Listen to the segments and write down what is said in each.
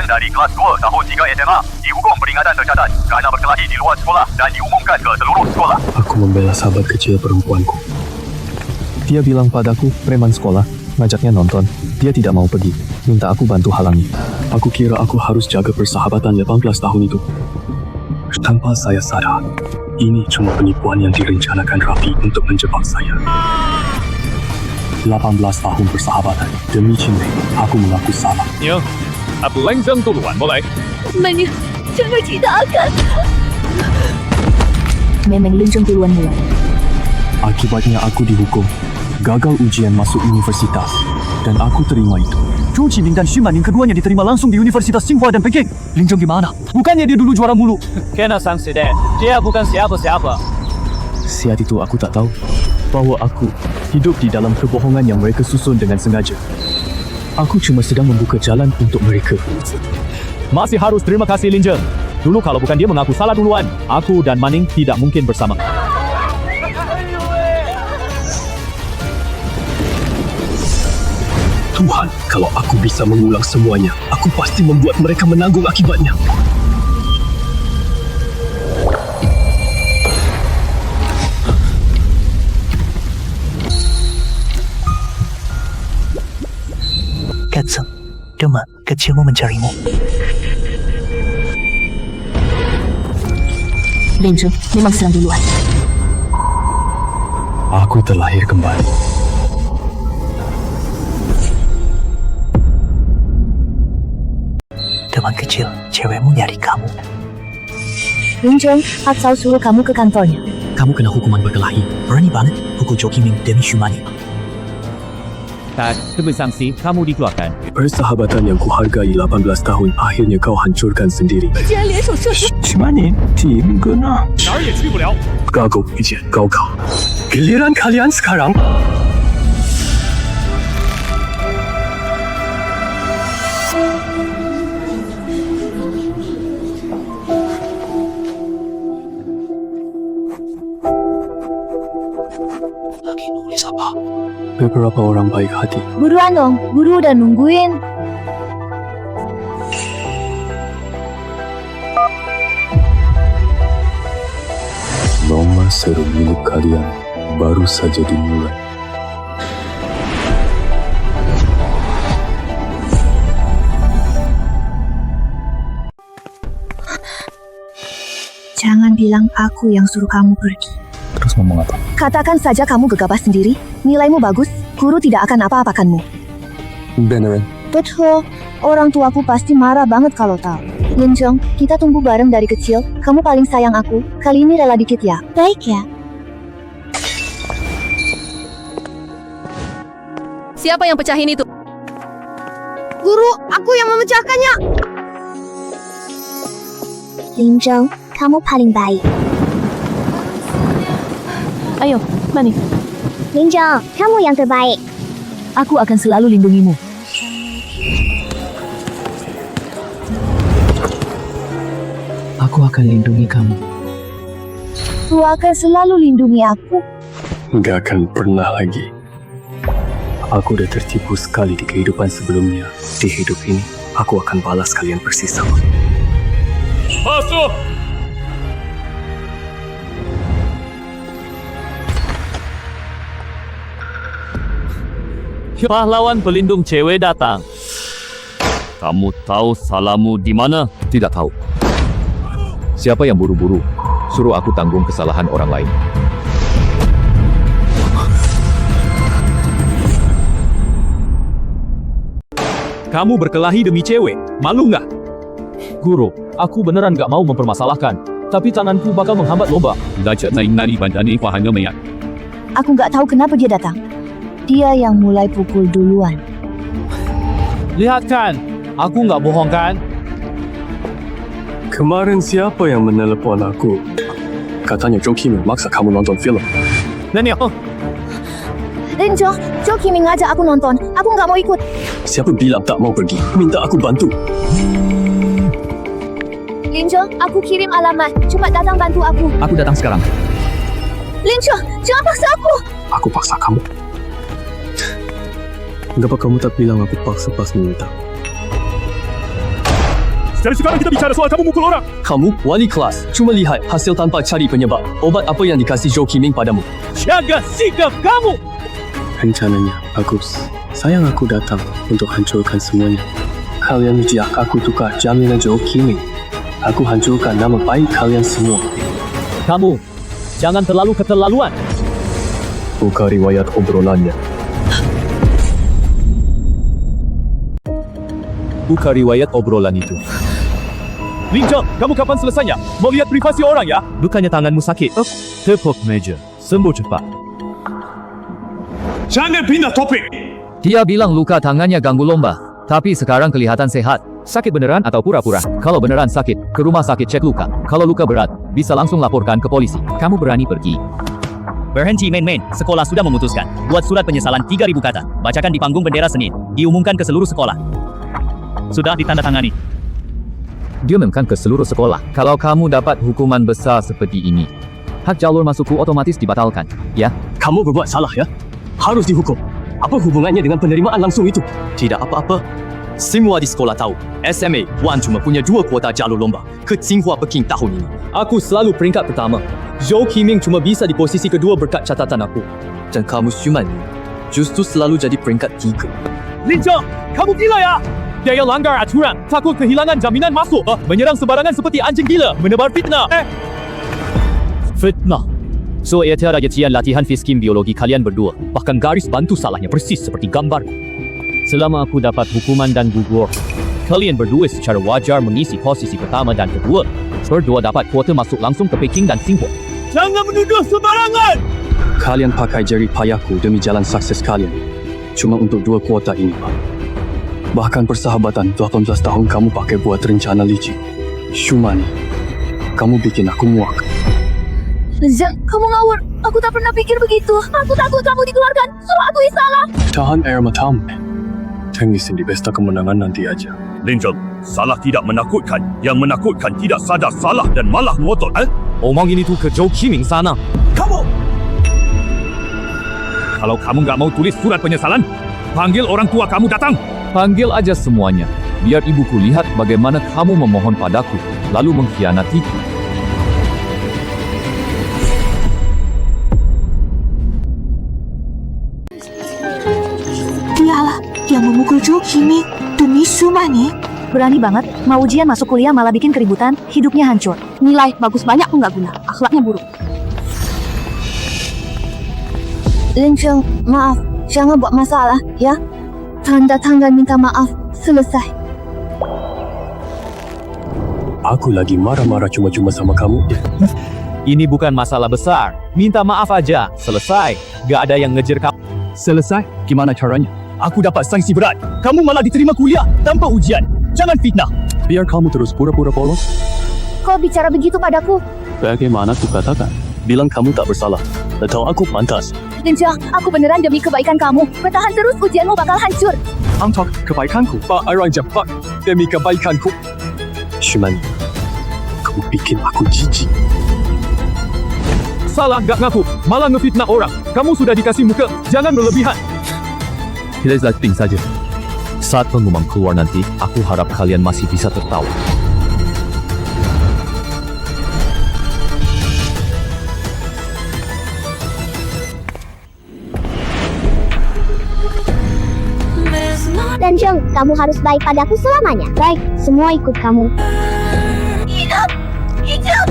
Pelajaran dari kelas 2 tahun 3 SMA dihukum peringatan tercatat kerana berkelahi di luar sekolah dan diumumkan ke seluruh sekolah. Aku membela sahabat kecil perempuanku. Dia bilang padaku, preman sekolah, ngajaknya nonton. Dia tidak mau pergi, minta aku bantu halangi. Aku kira aku harus jaga persahabatan 18 tahun itu. Tanpa saya sadar, ini cuma penipuan yang direncanakan rapi untuk menjebak saya. 18 tahun persahabatan, demi cinta, aku mengaku salah. Ning, apa Lengzeng duluan mulai? Menu, jangan ceritakan. Memang Lengzeng duluan mulai. Akibatnya aku dihukum, gagal ujian masuk universitas, dan aku terima itu. Zhou Qiming dan Xu Maning keduanya diterima langsung di Universitas Tsinghua dan Peking. Lin Zheng gimana? Bukannya dia dulu juara mulu? Kena sanksi deh. Dia bukan siapa-siapa. Saat itu aku tak tahu bahwa aku hidup di dalam kebohongan yang mereka susun dengan sengaja. Aku cuma sedang membuka jalan untuk mereka. Masih harus terima kasih Lin Zheng. Dulu kalau bukan dia mengaku salah duluan, aku dan Maning tidak mungkin bersama. Tuhan, kalau aku bisa mengulang semuanya, aku pasti membuat mereka menanggung akibatnya. Katsung, Dema, kecilmu mencarimu. Lengzeng memang serang duluan. Aku terlahir kembali. Teman kecil, cewekmu nyari kamu. Lengzeng, Hatsao suruh kamu ke kantornya. Kamu kena hukuman berkelahi. Berani banget pukul Zhou Qiming demi Xu Maning. Tak, demi sanksi, kamu dikeluarkan. Persahabatan yang kuhargai 18 tahun akhirnya kau hancurkan sendiri. 竟然联手射出， Xu Maning, tim kena. 哪儿也去不了。 Gagal ujian kau. Giliran kalian sekarang. Lagi nulis apa? Beberapa orang baik hati. buruan dong, guru udah nungguin. Lomba seru milik kalian baru saja dimulai. Jangan bilang aku yang suruh kamu pergi. Terus ngomong apa? Katakan saja kamu gegabah sendiri, nilaimu bagus, guru tidak akan apa-apakanmu. Beneran. Betul, orang tuaku pasti marah banget kalau tahu. Lengzeng, kita tumbuh bareng dari kecil, kamu paling sayang aku, kali ini rela dikit ya. Baik ya. Siapa yang pecahin itu? Guru, aku yang memecahkannya. Lengzeng, kamu paling baik. Ayo, Maning. Lengzeng, kamu yang terbaik. Aku akan selalu lindungimu. Aku akan lindungi kamu. Aku akan selalu lindungi aku. Nggak akan pernah lagi. Aku udah tertipu sekali di kehidupan sebelumnya. Di hidup ini, aku akan balas kalian persis sama. Masuk! Pahlawan pelindung cewek datang. Kamu tahu salahmu di mana? Tidak tahu. Siapa yang buru-buru? Suruh aku tanggung kesalahan orang lain. Kamu berkelahi demi cewek, malu nggak? Guru, aku beneran nggak mau mempermasalahkan, tapi tanganku bakal menghambat lomba. Aku nggak tahu kenapa dia datang. Dia yang mulai pukul duluan. Lihat kan, aku nggak bohong kan? Kemarin siapa yang menelepon aku? Katanya Zhou Qiming maksa kamu nonton film. Nenek, Lengzeng, Zhou Qiming ngajak aku nonton. Aku nggak mau ikut. Siapa bilang tak mau pergi? Minta aku bantu. Lengzeng, aku kirim alamat. Cepat datang bantu aku. Aku datang sekarang. Lengzeng, jangan paksa aku. Aku paksa kamu. Kenapa kamu tak bilang aku paksa pas meminta? Jadi sekarang kita bicara soal kamu mukul orang. Kamu wali kelas, cuma lihat hasil tanpa cari penyebab. Obat apa yang dikasih Zhou Qiming padamu? Jaga sikap kamu. Rencananya bagus. Sayang aku datang untuk hancurkan semuanya. Kalian ujiak aku tukar jaminan Zhou Qiming. Aku hancurkan nama baik kalian semua. Kamu, jangan terlalu keterlaluan. Buka riwayat obrolannya. Buka riwayat obrolan itu. Lin Cheng, kamu kapan selesainya? Mau lihat privasi orang ya? Bukannya tanganmu sakit? Tepuk meja. Sembuh cepat. Jangan pindah topik. Dia bilang luka tangannya ganggu lomba, tapi sekarang kelihatan sehat. Sakit beneran atau pura-pura? Kalau beneran sakit, ke rumah sakit cek luka. Kalau luka berat, bisa langsung laporkan ke polisi. Kamu berani pergi? Berhenti main-main, sekolah sudah memutuskan. Buat surat penyesalan 3.000 kata. Bacakan di panggung bendera Senin. Diumumkan ke seluruh sekolah. Sudah ditandatangani. Diumumkan ke seluruh sekolah. Kalau kamu dapat hukuman besar seperti ini, hak jalur masukku otomatis dibatalkan, ya? Kamu berbuat salah ya? Harus dihukum. Apa hubungannya dengan penerimaan langsung itu? Tidak apa-apa. Semua di sekolah tahu, SMA Wan cuma punya 2 kuota jalur lomba ke Tsinghua Peking tahun ini. Aku selalu peringkat pertama. Zhou Qiming cuma bisa di posisi kedua berkat catatan aku. Dan kamu Xuman justru selalu jadi peringkat 3. Lin Cheng, kamu gila ya? Dia yang langgar aturan, takut kehilangan jaminan masuk, menyerang sembarangan seperti anjing gila, menebar fitnah. Fitnah. So, ia tiada ujian latihan fiskim biologi kalian berdua. Bahkan garis bantu salahnya persis seperti gambar. Selama aku dapat hukuman dan gugur, kalian berdua secara wajar mengisi posisi pertama dan kedua. Berdua dapat kuota masuk langsung ke Peking dan Tsinghua. Jangan menuduh sembarangan! Kalian pakai jerih payahku demi jalan sukses kalian. Cuma untuk 2 kuota ini, Pak. Bahkan persahabatan 18 tahun kamu pakai buat rencana licik. Shumani, kamu bikin aku muak. Zhang, kamu ngawur. Aku tak pernah pikir begitu. Aku takut kamu dikeluarkan. Soal aku yang salah. Tahan air matamu. Tengisin di pesta kemenangan nanti aja. Lin Cheng, salah tidak menakutkan. Yang menakutkan tidak sadar salah dan malah ngotot. Omong ini tuh ke Zhou Qiming sana. Kamu! Kalau kamu nggak mau tulis surat penyesalan, panggil orang tua kamu datang. Panggil aja semuanya, biar ibuku lihat bagaimana kamu memohon padaku, lalu mengkhianatiku. Dialah yang memukul Zhou Qiming demi Shumani. Berani banget, mau ujian masuk kuliah malah bikin keributan, hidupnya hancur. Nilai bagus banyak pun nggak guna, akhlaknya buruk. Lin Cheng, maaf, jangan buat masalah, ya? Tanda tangan minta maaf, selesai. Aku lagi marah-marah cuma-cuma sama kamu. Ini bukan masalah besar. Minta maaf aja, selesai. Gak ada yang ngejar kamu. Selesai? Gimana caranya? Aku dapat sanksi berat. Kamu malah diterima kuliah tanpa ujian. Jangan fitnah. Biar kamu terus pura-pura polos. Kau bicara begitu padaku? Bagaimana ku katakan? Bilang kamu tak bersalah. Atau aku pantas. Lin Cheng, aku beneran demi kebaikan kamu. Bertahan terus, ujianmu bakal hancur. Untuk kebaikanku, Pak Arang cepat. Demi kebaikanku. Shumani, kamu bikin aku jijik. Salah gak ngaku, malah ngefitnah orang. Kamu sudah dikasih muka, jangan berlebihan. Kita lighting saja. Saat pengumuman keluar nanti, aku harap kalian masih bisa tertawa. Lin Cheng, kamu harus baik padaku selamanya. Baik, semua ikut kamu. Hidup! Hidup!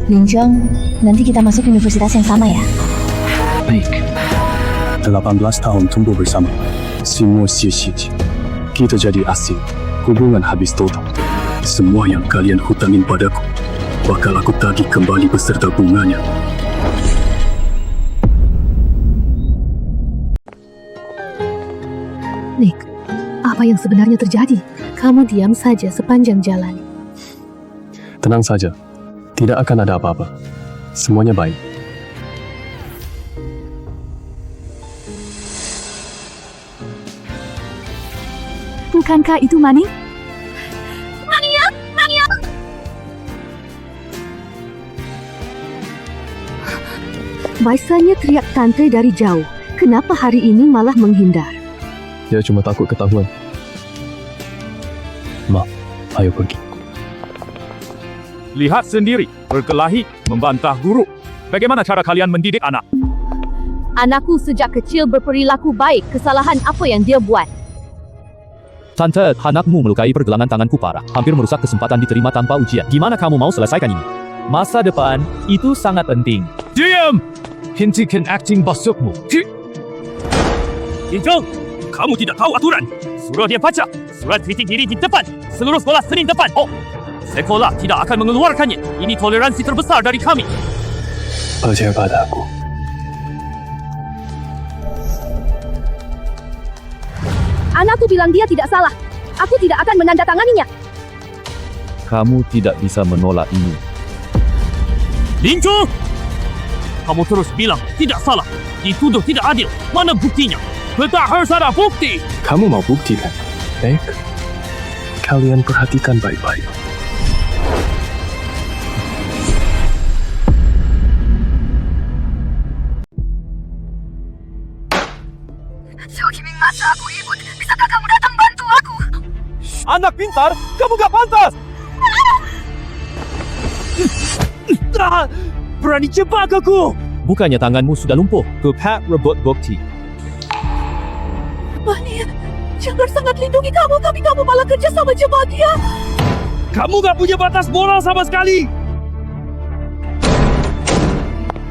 Lin Cheng, nanti kita masuk universitas yang sama ya? Baik. 18 tahun tumbuh bersama. Semua sia-sia. Kita jadi asing. Hubungan habis total. Semua yang kalian hutangin padaku bakal aku tagih kembali beserta bunganya. Nick, apa yang sebenarnya terjadi? Kamu diam saja sepanjang jalan. Tenang saja. Tidak akan ada apa-apa. Semuanya baik. Bukankah itu Mani? Biasanya teriak tante dari jauh. Kenapa hari ini malah menghindar? Dia cuma takut ketahuan. Ma, ayo pergi. Lihat sendiri, berkelahi, membantah guru. Bagaimana cara kalian mendidik anak? Anakku sejak kecil berperilaku baik. Kesalahan apa yang dia buat? Tante, anakmu melukai pergelangan tanganku parah. Hampir merusak kesempatan diterima tanpa ujian. Gimana kamu mau selesaikan ini? Masa depan, itu sangat penting. Diam! Hentikan acting busukmu. Kinjong, kamu tidak tahu aturan. Suruh dia baca. Surat kritik diri di depan. Seluruh sekolah Senin depan. Oh, sekolah tidak akan mengeluarkannya. Ini toleransi terbesar dari kami. Percaya pada aku. Anakku bilang dia tidak salah. Aku tidak akan menandatanganinya. Kamu tidak bisa menolak ini. Lincu! Kamu terus bilang tidak salah. Dituduh tidak adil. Mana buktinya? Kita harus ada bukti. Kamu mau buktikan? Baik. Kalian perhatikan baik-baik. Anak pintar, kamu gak pantas. Berani jebak aku. Bukannya tanganmu sudah lumpuh. Kepat rebut bukti. Mani, jangan sangat lindungi kamu, tapi kamu malah kerja sama jebak dia. Kamu gak punya batas moral sama sekali.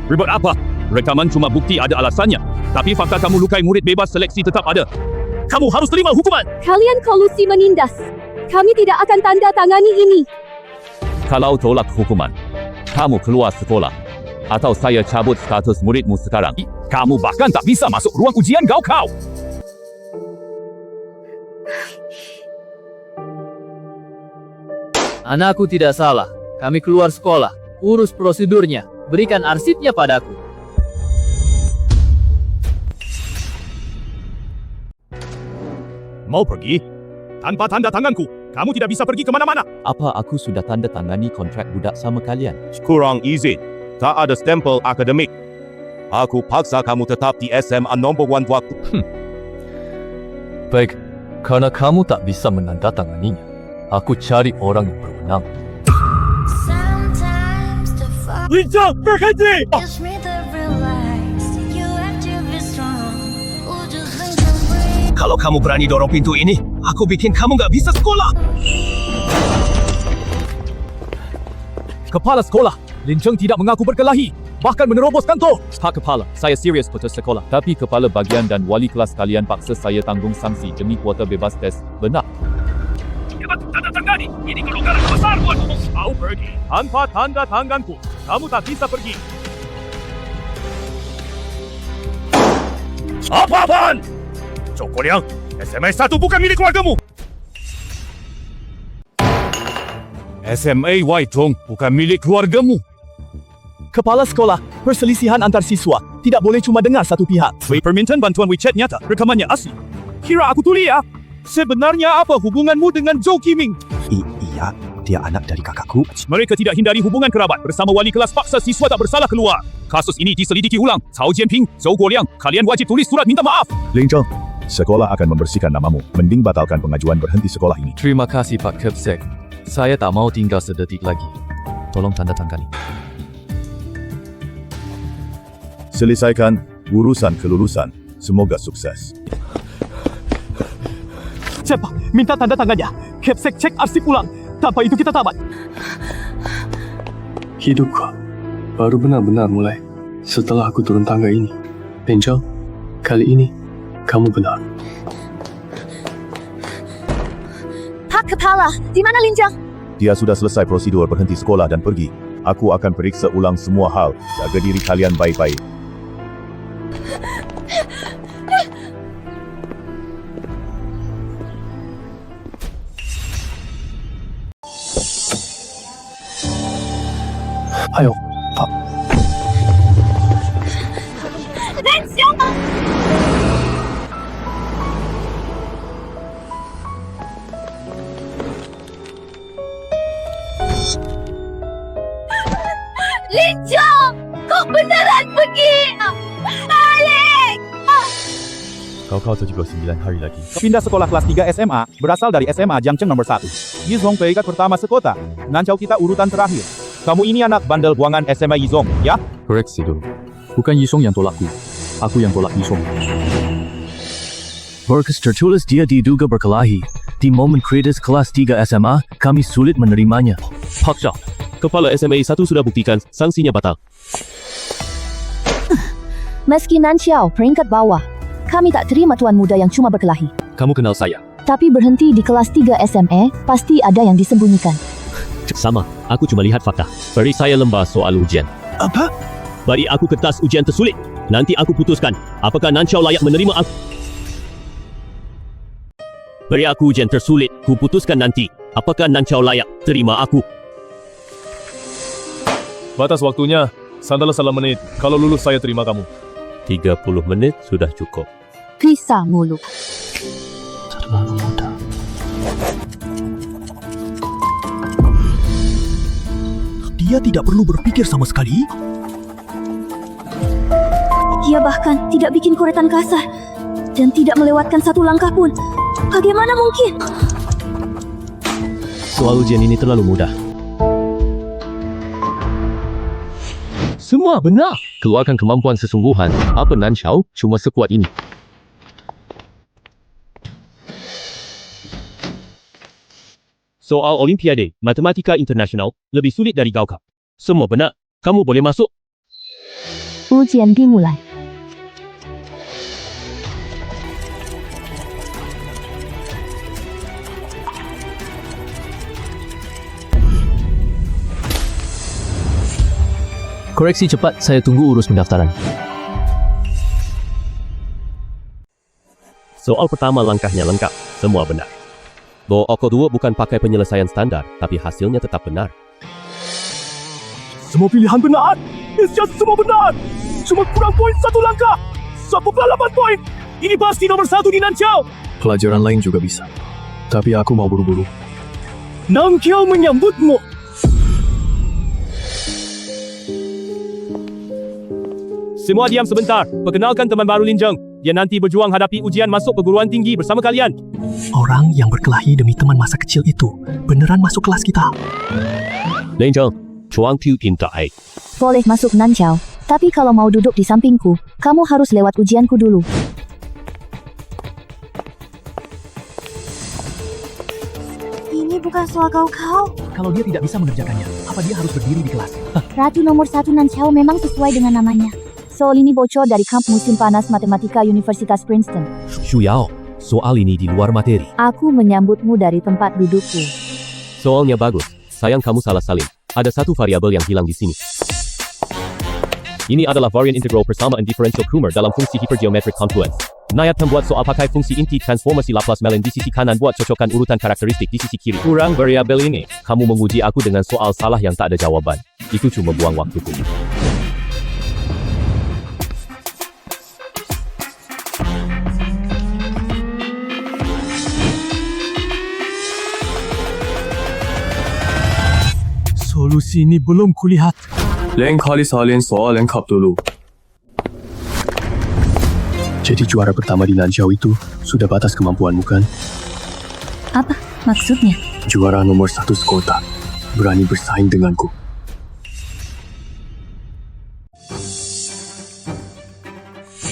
Ribut apa? Rekaman cuma bukti ada alasannya. Tapi fakta kamu lukai murid bebas seleksi tetap ada. Kamu harus terima hukuman. Kalian kolusi menindas. Kami tidak akan tanda tangani ini. Kalau tolak hukuman, kamu keluar sekolah. Atau saya cabut status muridmu sekarang. Kamu bahkan tak bisa masuk ruang ujian kau. Anakku tidak salah. Kami keluar sekolah. Urus prosedurnya. Berikan arsipnya padaku. Mau pergi? Tanpa tanda tanganku, kamu tidak bisa pergi kemana-mana. Apa aku sudah tanda tangani kontrak budak sama kalian? Kurang izin. Tak ada stempel akademik. Aku paksa kamu tetap di SMA nombor 1 waktu. Baik, karena kamu tak bisa menandatanganinya, aku cari orang yang berwenang. Lincang, berhenti! Kalau kamu berani dorong pintu ini, aku bikin kamu nggak bisa sekolah. Kepala sekolah, Lincang tidak mengaku berkelahi, bahkan menerobos kantor. Pak Kepala, saya serius putus sekolah. Tapi kepala bagian dan wali kelas kalian paksa saya tanggung sanksi demi kuota bebas tes. Benar? Jangan tanda tangani. Ini kelonggaran besar buatmu. Kau pergi. Tanpa tanda tanganku, kamu tak bisa pergi. Apa-apaan? Cokol yang SMA 1 bukan milik keluargamu. SMA Waitong bukan milik keluargamu. Kepala sekolah, perselisihan antar siswa tidak boleh cuma dengar satu pihak. Permintaan bantuan WeChat nyata, rekamannya asli. Kira aku tuli ya? Sebenarnya apa hubunganmu dengan Zhou Qiming? Iya, dia anak dari kakakku. Mereka tidak hindari hubungan kerabat. Bersama wali kelas paksa siswa tak bersalah keluar. Kasus ini diselidiki ulang. Cao Jianping, Zhou Guoliang, kalian wajib tulis surat minta maaf. Lincang, sekolah akan membersihkan namamu. Mending batalkan pengajuan berhenti sekolah ini. Terima kasih Pak Kepsek. Saya tak mau tinggal sedetik lagi. Tolong tanda tangani. Selesaikan urusan kelulusan. Semoga sukses. Cepat, minta tanda tangannya. Kepsek cek arsip ulang. Tanpa itu kita tamat. Hidupku baru benar-benar mulai setelah aku turun tangga ini. Lincang, kali ini kamu benar. Pak Kepala, di mana Lincang? Dia sudah selesai prosedur berhenti sekolah dan pergi. Aku akan periksa ulang semua hal. Jaga diri kalian baik-baik. Ayo, Pak. Lincang, kau beneran pergi? Alex! Kau 79 hari lagi. Pindah sekolah kelas 3 SMA, berasal dari SMA Jiangcheng nomor 1. Yizong peringkat pertama sekota. Nancau kita urutan terakhir. Kamu ini anak bandel buangan SMA Yizong, ya? Koreksi dulu. Bukan Yisong yang tolakku. Aku yang tolak Yisong. Berkas tertulis dia diduga berkelahi. Di momen kritis kelas 3 SMA, kami sulit menerimanya. Paksa. Kepala SMA 1 sudah buktikan sanksinya batal. Meski Nanxiao peringkat bawah, kami tak terima tuan muda yang cuma berkelahi. Kamu kenal saya. Tapi berhenti di kelas 3 SME, pasti ada yang disembunyikan. Sama, aku cuma lihat fakta. Beri saya lembar soal ujian. Apa? Beri aku kertas ujian tersulit. Nanti aku putuskan apakah Nanxiao layak menerima aku. Beri aku ujian tersulit. Ku putuskan nanti apakah Nanxiao layak terima aku. Batas waktunya, sandalah salah menit. Kalau lulus saya terima kamu. 30 menit sudah cukup. Pisah mulut. Terlalu mudah. Dia tidak perlu berpikir sama sekali. Dia bahkan tidak bikin koretan kasar dan tidak melewatkan satu langkah pun. Bagaimana mungkin? Soal ujian ini terlalu mudah. Semua benar. Keluarkan kemampuan sesungguhan. Apa Nanxiao cuma sekuat ini? Soal Olimpiade Matematika Internasional lebih sulit dari Gaokao. Semua benar. Kamu boleh masuk. Ujian dimulai. Koreksi cepat, saya tunggu urus pendaftaran. Soal pertama langkahnya lengkap. Semua benar. Oko 2 bukan pakai penyelesaian standar, tapi hasilnya tetap benar. Semua pilihan benar. Semua benar. Cuma kurang poin 1 langkah. 1,8 poin. Ini pasti nomor 1 di Nanxiao. Pelajaran lain juga bisa. Tapi aku mau buru-buru. Nanxiao menyambutmu. Semua diam sebentar. Perkenalkan teman baru Lin Zheng. Dia nanti berjuang hadapi ujian masuk perguruan tinggi bersama kalian. Orang yang berkelahi demi teman masa kecil itu beneran masuk kelas kita. Lin Zheng, chuang tu pintai. Boleh masuk Nanxiao, tapi kalau mau duduk di sampingku, kamu harus lewat ujianku dulu. Ini bukan soal kau. Kalau dia tidak bisa mengerjakannya, apa dia harus berdiri di kelas? Ratu nomor 1 Nanxiao memang sesuai dengan namanya. Soal ini bocor dari kamp musim panas matematika Universitas Princeton. Shuyao, soal ini di luar materi. Aku menyambutmu dari tempat dudukku. Soalnya bagus. Sayang kamu salah salin. Ada satu variabel yang hilang di sini. Ini adalah varian integral persamaan differential Kummer dalam fungsi hipergeometric confluence. Nayat membuat soal pakai fungsi inti transformasi Laplace-Melin di sisi kanan buat cocokan urutan karakteristik di sisi kiri. Kurang variabel ini. Kamu menguji aku dengan soal salah yang tak ada jawaban. Itu cuma buang waktuku. Solusi ini belum kulihat. Lain kali salin soal lengkap dulu. Jadi juara pertama di Nanxiao itu sudah batas kemampuanmu kan? Apa maksudnya? Juara nomor 1 sekota. Berani bersaing denganku.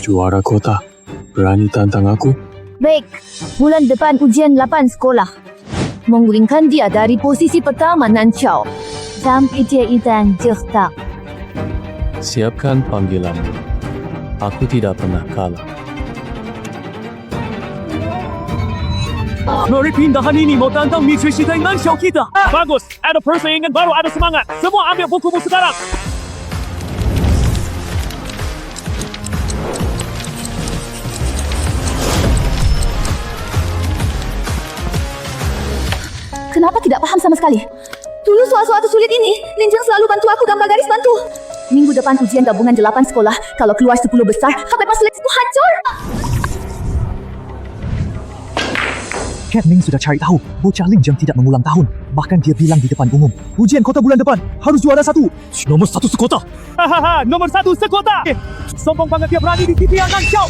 Juara kota. Berani tantang aku? Baik, bulan depan ujian 8 sekolah. Menggulingkan dia dari posisi pertama Nanxiao. Sampai dia idang jehtak. Siapkan panggilanmu. Aku tidak pernah kalah. Mari pindahan ini mau tantang nutrisi dan Nanxiao kita. Bagus, ada persaingan baru, ada semangat. Semua ambil bukumu sekarang. Kenapa tidak paham sama sekali? Dulu soal-soal sulit ini, Lin Zheng selalu bantu aku gambar garis bantu. Minggu depan ujian gabungan 8 sekolah. Kalau keluar 10 besar, HPP seleksiku hancur. Cat Ming sudah cari tahu, bocah Lin Zheng tidak mengulang tahun. Bahkan dia bilang di depan umum, ujian kota bulan depan harus juara 1. Nomor 1 sekota. Hahaha, nomor 1 sekota. Sombong banget dia berani di TV Nanxiao.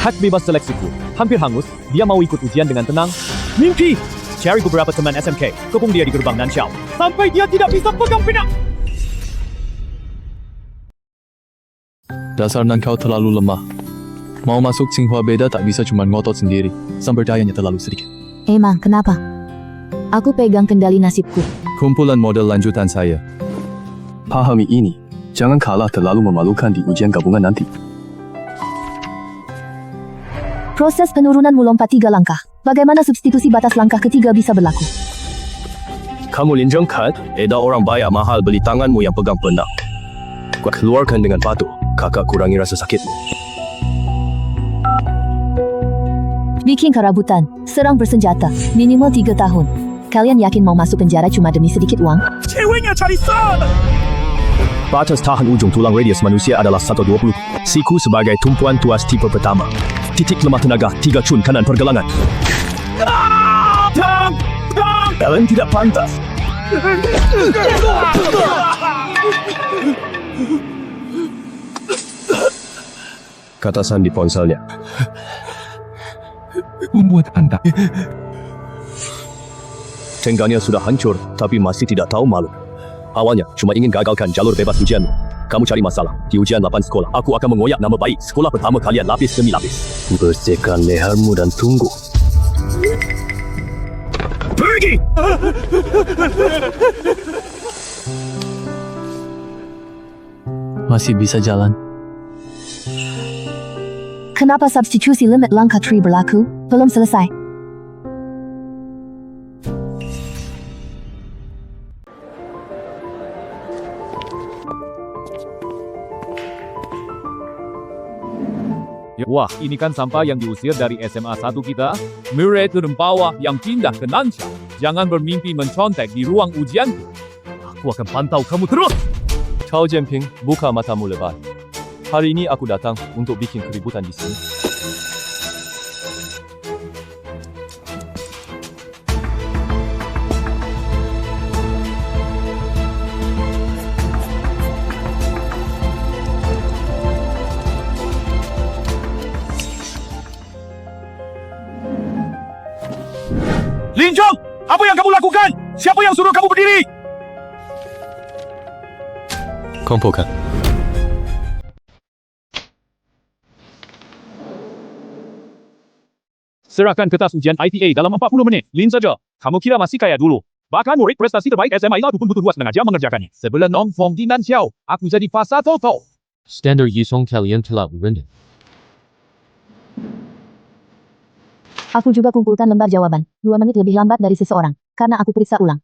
Hak bebas seleksiku hampir hangus. Dia mau ikut ujian dengan tenang. Mimpi! Cari beberapa teman SMK, kepung dia di gerbang Nanxiao. Sampai dia tidak bisa pegang pena. Dasar nan kau terlalu lemah. Mau masuk Tsinghua beda tak bisa cuma ngotot sendiri. Sumber dayanya terlalu sedikit. Emang, kenapa? Aku pegang kendali nasibku. Kumpulan model lanjutan saya. Pahami ini. Jangan kalah terlalu memalukan di ujian gabungan nanti. Proses penurunan melompat 3 langkah. Bagaimana substitusi batas langkah ketiga bisa berlaku? Kamu Lin Zheng kan? Eda orang bayar mahal beli tanganmu yang pegang pedang. Kau keluarkan dengan patuh. Kakak kurangi rasa sakitmu. Bikin kerabutan, serang bersenjata, minimal 3 tahun. Kalian yakin mau masuk penjara cuma demi sedikit uang? Ceweknya cari sana! Batas tahan ujung tulang radius manusia adalah 120. Siku sebagai tumpuan tuas tipe pertama. Titik lemah tenaga 3 cun kanan pergelangan. Kalian tidak pantas. Kata San di ponselnya. Membuat Anda. Tengganya sudah hancur, tapi masih tidak tahu malu. Awalnya, cuma ingin gagalkan jalur bebas ujianmu. Kamu cari masalah. Di ujian 8 sekolah, aku akan mengoyak nama baik sekolah pertama kalian lapis demi lapis. Bersihkan lehermu dan tunggu. Pergi! Masih bisa jalan. Kenapa substitusi limit langkah 3 berlaku? Belum selesai. Wah, ini kan sampah yang diusir dari SMA 1 kita. Murid turun bawah yang pindah ke Nanxiao. Jangan bermimpi mencontek di ruang ujianku. Aku akan pantau kamu terus. Chao Jianping, buka matamu lebar. Hari ini aku datang untuk bikin keributan di sini. Lin Zheng, apa yang kamu lakukan? Siapa yang suruh kamu berdiri? Kompokan. Serahkan kertas ujian IPA dalam 40 menit. Lin saja. Kamu kira masih kaya dulu? Bahkan murid prestasi terbaik SMA itu pun butuh 2,5 jam mengerjakannya. Sebelum nongkrong di Nanxiao, aku jadi fasa toto. Standar Yusong kalian telah rendah. Aku juga kumpulkan lembar jawaban. 2 menit lebih lambat dari seseorang. Karena aku periksa ulang.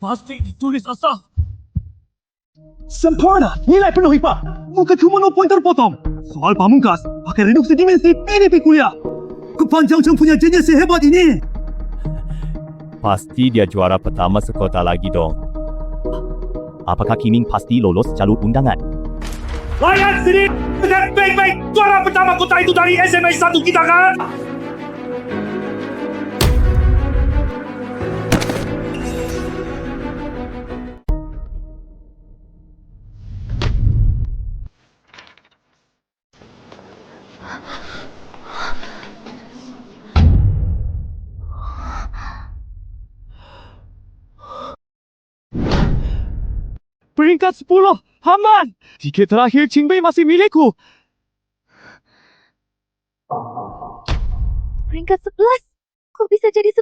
Pasti ditulis asal. Sempurna, nilai penuh IPA. Bukan cuma 0 poin terpotong. Soal pamungkas, pakai reduksi dimensi PDP kuliah. Kepanjang Cheng punya jenius sehebat ini. Pasti dia juara pertama sekota lagi dong. Apakah Kiming pasti lolos jalur undangan? Layan sini dengan baik-baik. Juara pertama kota itu dari SMA 1 kita kan? Peringkat 10, aman. Tiket terakhir Qingbei masih milikku. Peringkat 11? Kok bisa jadi 11?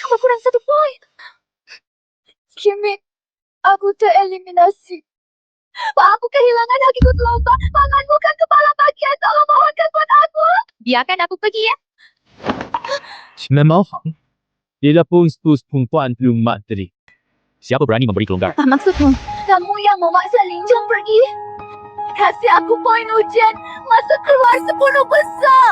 Cuma kurang 1 poin. Kimi, aku tereliminasi. Pak, aku kehilangan hak ikut lomba. Paman bukan kepala bagian, tolong mohonkan buat aku. Biarkan aku pergi ya. 请问毛行 Dia pun perempuan belum materi. Siapa berani memberi kelonggaran? Apa maksudmu? Kamu yang memaksa Lin Zheng pergi? Kasih aku poin ujian. Masa keluar 10 besar.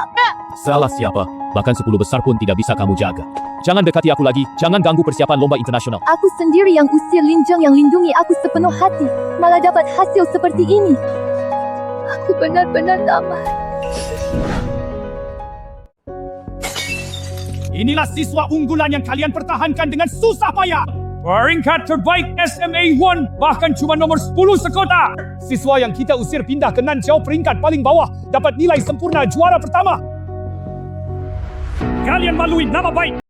Salah siapa? Bahkan 10 besar pun tidak bisa kamu jaga. Jangan dekati aku lagi. Jangan ganggu persiapan lomba internasional. Aku sendiri yang usir Lin Zheng yang lindungi aku sepenuh hati. Malah dapat hasil seperti ini. Aku benar-benar tamat. Inilah siswa unggulan yang kalian pertahankan dengan susah payah. Peringkat terbaik SMA 1 bahkan cuma nomor 10 sekota. Siswa yang kita usir pindah ke Nanqiao peringkat paling bawah dapat nilai sempurna juara pertama. Kalian malui nama baik.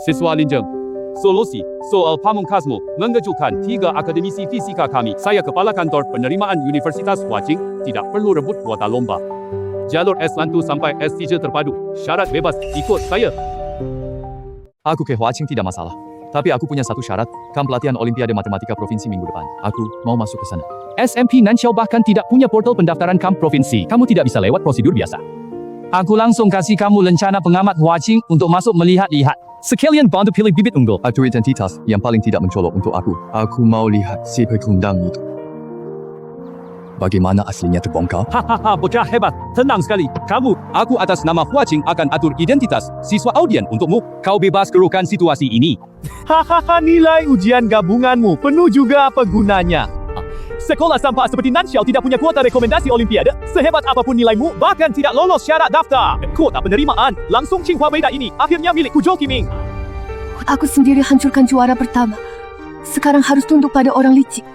Siswa Linjeng, solusi soal pamungkasmu mengejutkan 3 akademisi fisika kami. Saya kepala kantor penerimaan Universitas Huaqing, tidak perlu rebut kuota lomba. Jalur S1 sampai S3 terpadu, syarat bebas, ikut saya. Aku ke Huaqing tidak masalah. Tapi aku punya satu syarat, kam pelatihan Olimpiade Matematika Provinsi minggu depan. Aku mau masuk ke sana. SMP Nanqiao bahkan tidak punya portal pendaftaran kamp provinsi. Kamu tidak bisa lewat prosedur biasa. Aku langsung kasih kamu lencana pengamat Huaqing untuk masuk melihat-lihat. Sekalian bantu pilih bibit unggul. Atur identitas yang paling tidak mencolok untuk aku. Aku mau lihat si pekundang itu. Bagaimana aslinya terbongkar? Hahaha, bocah hebat. Tenang sekali. Aku atas nama Huaqing akan atur identitas siswa audien untukmu. Kau bebas keruhkan situasi ini. Hahaha, nilai ujian gabunganmu penuh juga apa gunanya? Sekolah sampah seperti Nanqiao tidak punya kuota rekomendasi Olimpiade. Sehebat apapun nilaimu, bahkan tidak lolos syarat daftar. Kuota penerimaan langsung Tsinghua Weida ini akhirnya milikku Zhou Qiming. Aku sendiri hancurkan juara pertama. Sekarang harus tunduk pada orang licik.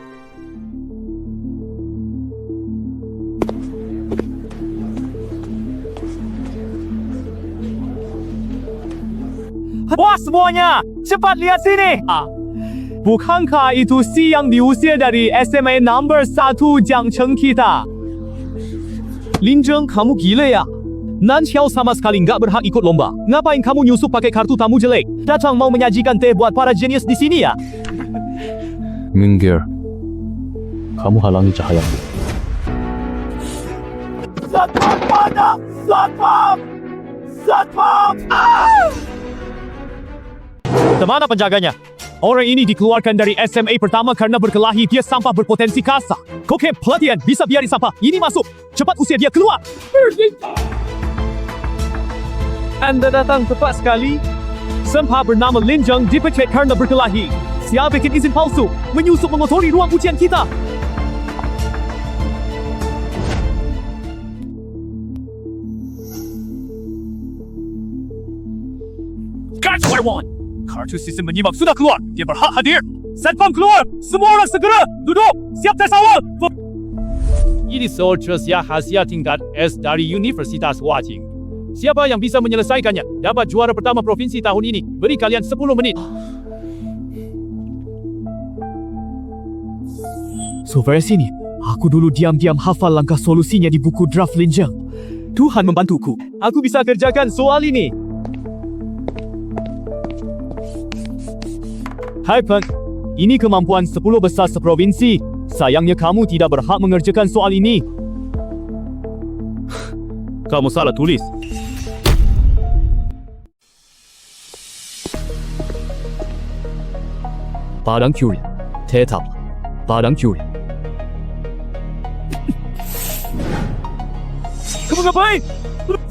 Wah semuanya, cepat lihat sini. Bukankah itu si yang diusir dari SMA number 1 Jiangcheng kita? Linjeng, kamu gila ya? Nanqiao sama sekali nggak berhak ikut lomba. Ngapain kamu nyusup pakai kartu tamu jelek? Datang mau menyajikan teh buat para jenius di sini ya? Minggir. Kamu halangi cahayaku. Satpam pada! Satpam! Satpam! Kemana penjaganya? Orang ini dikeluarkan dari SMA pertama karena berkelahi. Dia sampah berpotensi kasar. Kokem pelatihan bisa biarin sampah ini masuk. Cepat usir dia keluar. Anda datang tepat sekali. Sampah bernama Linjeng dipecat karena berkelahi. Siapa bikin izin palsu menyusup mengotori ruang ujian kita? Catch what I want. Kartu sistem menyimak sudah keluar. Dia berhak hadir. Satpam keluar. Semua orang segera duduk. Siap tes awal. Ini soal hasil tingkat S dari Universitas Huaqing. Siapa yang bisa menyelesaikannya dapat juara pertama provinsi tahun ini. Beri kalian 10 menit. So dari sini, aku dulu diam-diam hafal langkah solusinya di buku draft Linjeng. Tuhan membantuku. Aku bisa kerjakan soal ini. Hai Peng, ini kemampuan 10 besar seprovinsi. Sayangnya kamu tidak berhak mengerjakan soal ini. Kamu salah tulis. Padang Curian, tetap. Padang Curian. Kamu ngapain?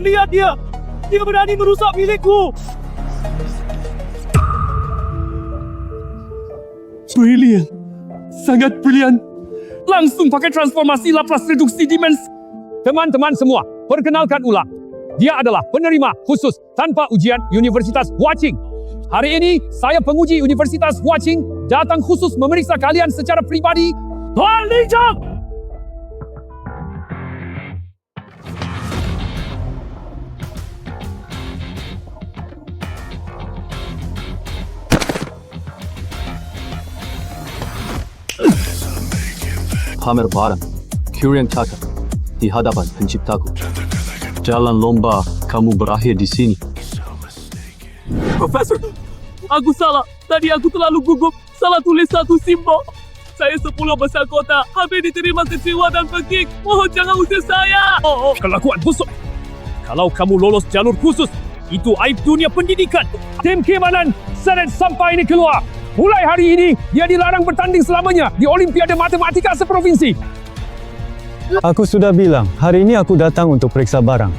Lihat dia. Dia berani merusak milikku. Brilian. Sangat brilian. Langsung pakai transformasi Laplace reduksi dimensi. Teman-teman semua, perkenalkan ulang. Dia adalah penerima khusus tanpa ujian Universitas Huaqing. Hari ini, saya penguji Universitas Huaqing datang khusus memeriksa kalian secara pribadi. Tuan Linjeng! Pamer barang, Curian cakap di hadapan penciptaku. Jalan lomba kamu berakhir di sini. Profesor, aku salah. Tadi aku terlalu gugup. Salah tulis satu simbol. Saya 10 besar kota, habis diterima kecewa dan pergi. Mohon jangan usir saya. Kelakuan busuk. Kalau kamu lolos jalur khusus, itu aib dunia pendidikan. Tim Kimanan, Senet Sampah ini keluar. Mulai hari ini, dia dilarang bertanding selamanya di Olimpiade Matematika seprovinsi. Aku sudah bilang, hari ini aku datang untuk periksa barang.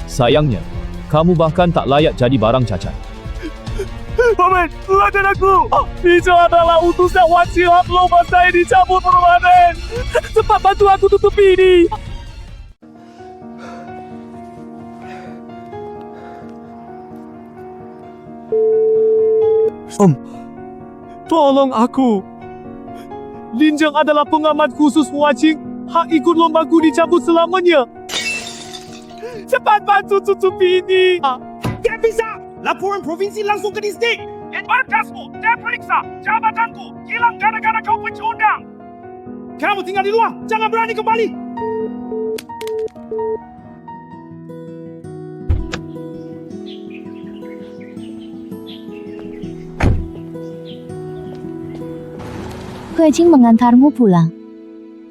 Sayangnya, kamu bahkan tak layak jadi barang cacat. Paman, keluarkan aku. Itu adalah utusan Wan Sihab. Lomba saya dicabut, Paman. Cepat bantu aku tutupi ini. Tolong aku. Linjang adalah pengamat khusus Wajing. Hak ikut lombaku dicabut selamanya. Cepat bantu tutupi ini. Tak bisa. Laporan provinsi langsung ke distrik. Markasmu, saya periksa. Jabatanku hilang gara-gara kau pecundang. Kamu tinggal di luar. Jangan berani kembali. Kuecing mengantarmu pulang.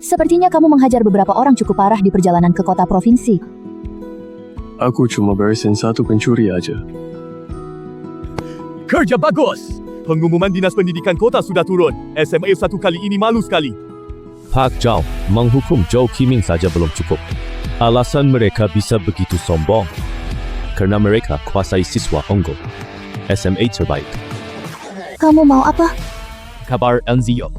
Sepertinya kamu menghajar beberapa orang cukup parah di perjalanan ke kota provinsi. Aku cuma beresin satu pencuri aja. Kerja bagus! Pengumuman Dinas Pendidikan Kota sudah turun. SMA 1 kali ini malu sekali. Pak Zhao, menghukum Zhou Qiming saja belum cukup. Alasan mereka bisa begitu sombong karena mereka kuasai siswa unggul. SMA terbaik. Kamu mau apa? Kabar NZO.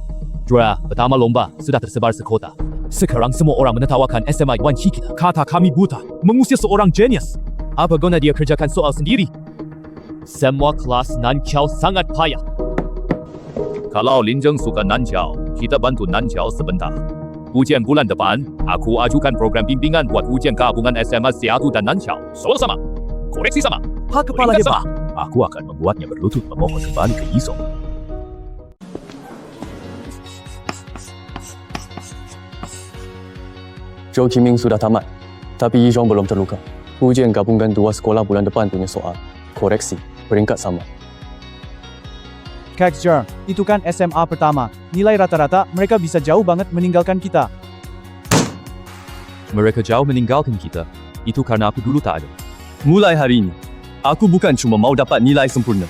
Juara pertama lomba sudah tersebar sekota. Sekarang semua orang menertawakan SMA Wan Qi kita. Kata kami buta, mengusir seorang genius. Apa guna dia kerjakan soal sendiri? Semua kelas Nanqiao sangat payah. Kalau Linjeng suka Nanqiao, kita bantu Nanqiao sebentar. Ujian bulan depan, aku ajukan program bimbingan buat ujian gabungan SMA Seatu dan Nanqiao. Soal sama, koreksi sama. Pak Kepala Hebat. Aku akan membuatnya berlutut memohon kembali ke Iso. Zhou Qiming sudah tamat, tapi Yi Zhong belum terluka. Ujian gabungan 2 sekolah bulan depan punya soal. Koreksi, peringkat sama. Kak Jar, itu kan SMA pertama. Nilai rata-rata mereka bisa jauh banget meninggalkan kita. Mereka jauh meninggalkan kita. Itu karena aku dulu tak ada. Mulai hari ini, aku bukan cuma mau dapat nilai sempurna.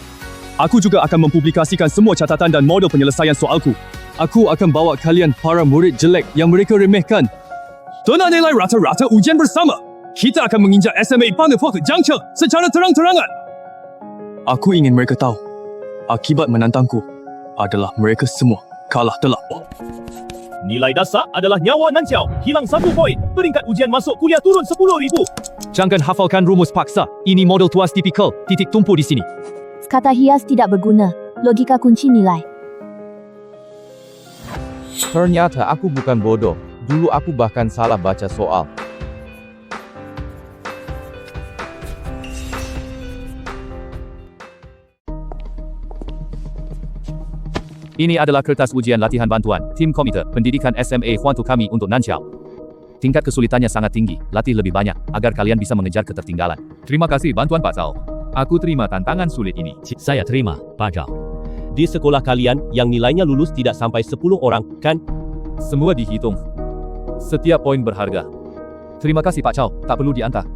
Aku juga akan mempublikasikan semua catatan dan model penyelesaian soalku. Aku akan bawa kalian para murid jelek yang mereka remehkan. Tona nilai rata-rata ujian bersama. Kita akan menginjak SMA Panepok Jangce secara terang-terangan. Aku ingin mereka tahu, akibat menantangku adalah mereka semua kalah telak. Nilai dasar adalah nyawa Nanqiao. Hilang 1 poin. Peringkat ujian masuk kuliah turun 10,000. Jangan hafalkan rumus paksa. Ini model tuas tipikal. Titik tumpu di sini. Kata hias tidak berguna. Logika kunci nilai. Ternyata aku bukan bodoh. Dulu aku bahkan salah baca soal. Ini adalah kertas ujian latihan bantuan tim komite pendidikan SMA Huantu kami untuk Nanqiao. Tingkat kesulitannya sangat tinggi, latih lebih banyak agar kalian bisa mengejar ketertinggalan. Terima kasih bantuan Pak Zhao. Aku terima tantangan sulit ini. Saya terima, Pak Zhao. Di sekolah kalian yang nilainya lulus tidak sampai 10 orang, kan? Semua dihitung. Setiap poin berharga. Terima kasih Pak Zhao, tak perlu diantar.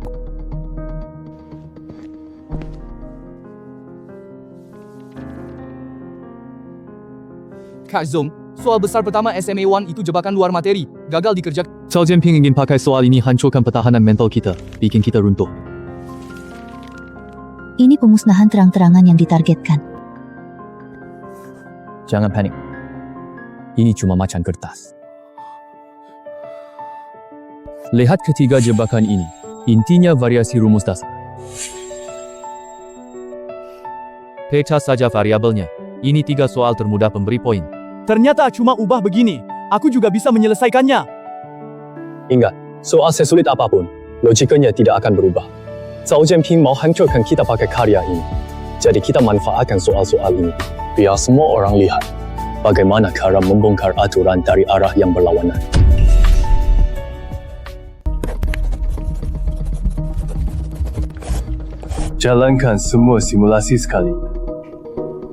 Kak Zong, soal besar pertama SMA 1 itu jebakan luar materi. Gagal dikerjakan. Cao Jianping ingin pakai soal ini hancurkan pertahanan mental kita, bikin kita runtuh. Ini pemusnahan terang-terangan yang ditargetkan. Jangan panik. Ini cuma macan kertas. Lihat ketiga jebakan ini. Intinya variasi rumus dasar. Pecah saja variabelnya. Ini 3 soal termudah pemberi poin. Ternyata cuma ubah begini. Aku juga bisa menyelesaikannya. Ingat, soal sesulit apapun, logikanya tidak akan berubah. Cao Jianping mau hancurkan kita pakai karya ini. Jadi kita manfaatkan soal-soal ini, biar semua orang lihat bagaimana cara membongkar aturan dari arah yang berlawanan. Jalankan semua simulasi sekali.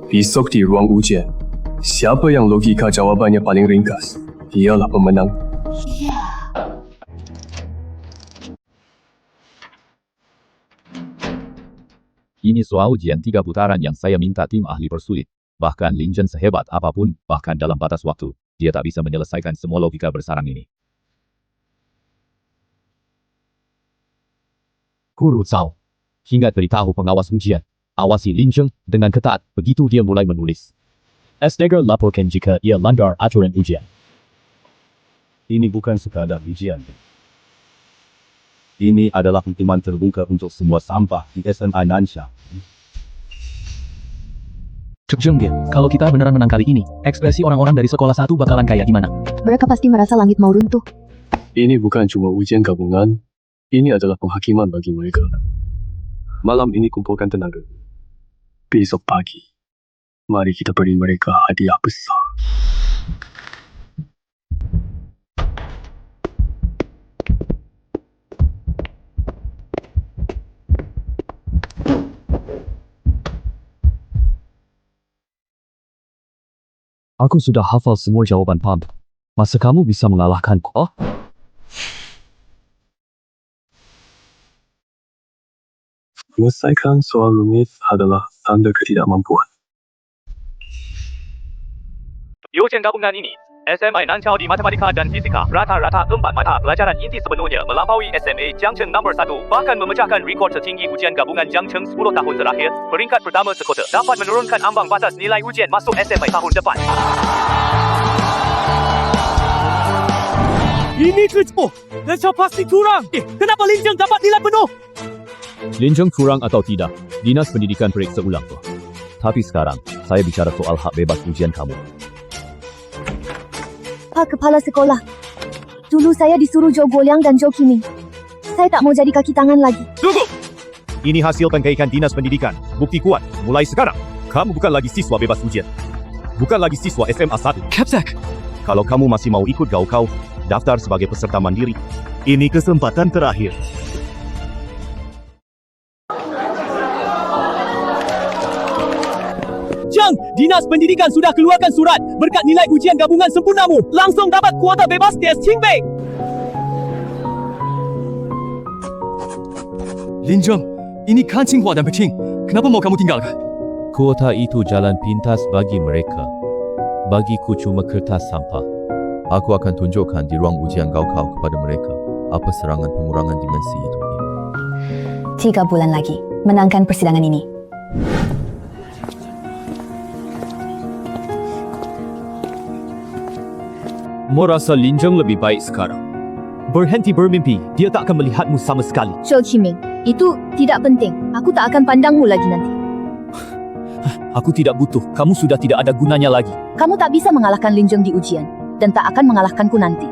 Besok di ruang ujian, Siapa yang logika jawabannya paling ringkas, dialah pemenang. Ini soal ujian 3 putaran yang saya minta tim ahli persulit. Bahkan Lin Zhen sehebat apapun, bahkan dalam batas waktu, dia tak bisa menyelesaikan semua logika bersarang ini. Guru Cao. Ingat beritahu pengawas ujian. Awasi Lin Zhen dengan ketat, begitu dia mulai menulis. Asdegger laporkan jika ia langgar aturan ujian. Ini bukan sekadar ujian. Ini adalah hukuman terbuka untuk semua sampah di SMA Nansha. Cek dia, kalau kita beneran menang kali ini, ekspresi orang-orang dari sekolah 1 bakalan kayak gimana? Mereka pasti merasa langit mau runtuh. Ini bukan cuma ujian gabungan, ini adalah penghakiman bagi mereka. Malam ini kumpulkan tenaga. Besok pagi, mari kita beri mereka hadiah besar. Aku sudah hafal semua jawaban PAM. Masa kamu bisa mengalahkanku? Oh? Menyelesaikan soal rumit adalah tanda ketidakmampuan. Ujian gabungan ini, SMA Nansha di matematika dan fisika, rata-rata 4 mata pelajaran inti sepenuhnya melampaui SMA Jiangcheng nombor 1, bahkan memecahkan rekod tertinggi ujian gabungan Jiangcheng 10 tahun terakhir. Peringkat pertama sekota dapat menurunkan ambang batas nilai ujian masuk SMA tahun depan. Ini kecil. Nansha pasti curang. Kenapa Lin Zhen dapat nilai penuh? Lin Zhen curang atau tidak, Dinas Pendidikan periksa ulang tuh. Tapi sekarang, saya bicara soal hak bebas ujian kamu. Pak Kepala Sekolah, dulu saya disuruh Zhou Guoliang dan Zhou Qiming. Saya tak mau jadi kaki tangan lagi. Tunggu! Ini hasil pengkajian Dinas Pendidikan. Bukti kuat. Mulai sekarang, kamu bukan lagi siswa bebas ujian. Bukan lagi siswa SMA 1. Capsek! Kalau kamu masih mau ikut gaokao, daftar sebagai peserta mandiri. Ini kesempatan terakhir. Jiang, Dinas Pendidikan sudah keluarkan surat. Berkat nilai ujian gabungan sempurnamu, langsung dapat kuota bebas tes Qingbei. Lin Zhen, ini kan Tsinghua dan Peking. Kenapa mau kamu tinggalkan? Kuota itu jalan pintas bagi mereka. Bagiku cuma kertas sampah. Aku akan tunjukkan di ruang ujian gaokao kepada mereka apa serangan pengurangan dimensi itu. 3 bulan lagi, menangkan persidangan ini. Merasa Lin Zhen lebih baik sekarang. Berhenti bermimpi, dia tak akan melihatmu sama sekali. Zhou Qiming, itu tidak penting. Aku tak akan pandangmu lagi nanti. Aku tidak butuh, kamu sudah tidak ada gunanya lagi. Kamu tak bisa mengalahkan Lin Zhen di ujian, dan tak akan mengalahkanku nanti.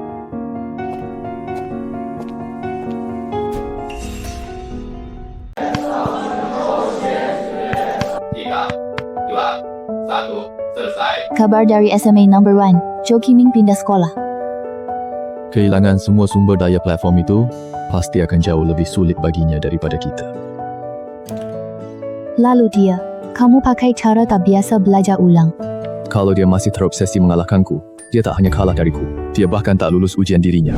Kabar dari SMA number 1, Zhou Qiming pindah sekolah. Kehilangan semua sumber daya platform itu, pasti akan jauh lebih sulit baginya daripada kita. Lalu dia, kamu pakai cara tak biasa belajar ulang. Kalau dia masih terobsesi mengalahkanku, dia tak hanya kalah dariku, dia bahkan tak lulus ujian dirinya.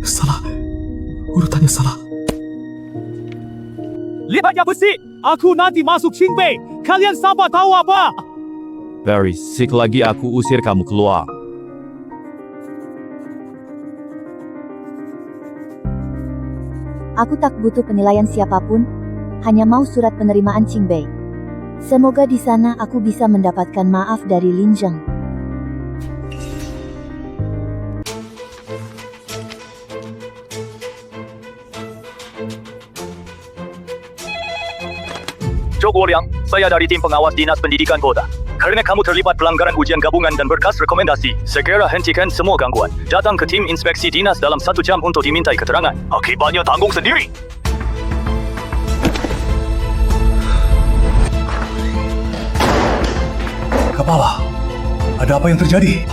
Salah. Urutannya salah. Lihat yang besi. Aku nanti masuk Qingbei. Kalian siapa tahu apa? Berisik lagi aku usir kamu keluar. Aku tak butuh penilaian siapapun, hanya mau surat penerimaan Qingbei. Semoga di sana aku bisa mendapatkan maaf dari Lin Zhen. Zhou Guoliang, saya dari tim pengawas Dinas Pendidikan Kota. Karena kamu terlibat pelanggaran ujian gabungan dan berkas rekomendasi, segera hentikan semua gangguan. Datang ke tim inspeksi dinas dalam 1 jam untuk dimintai keterangan. Akibatnya tanggung sendiri. Kepala, ada apa yang terjadi?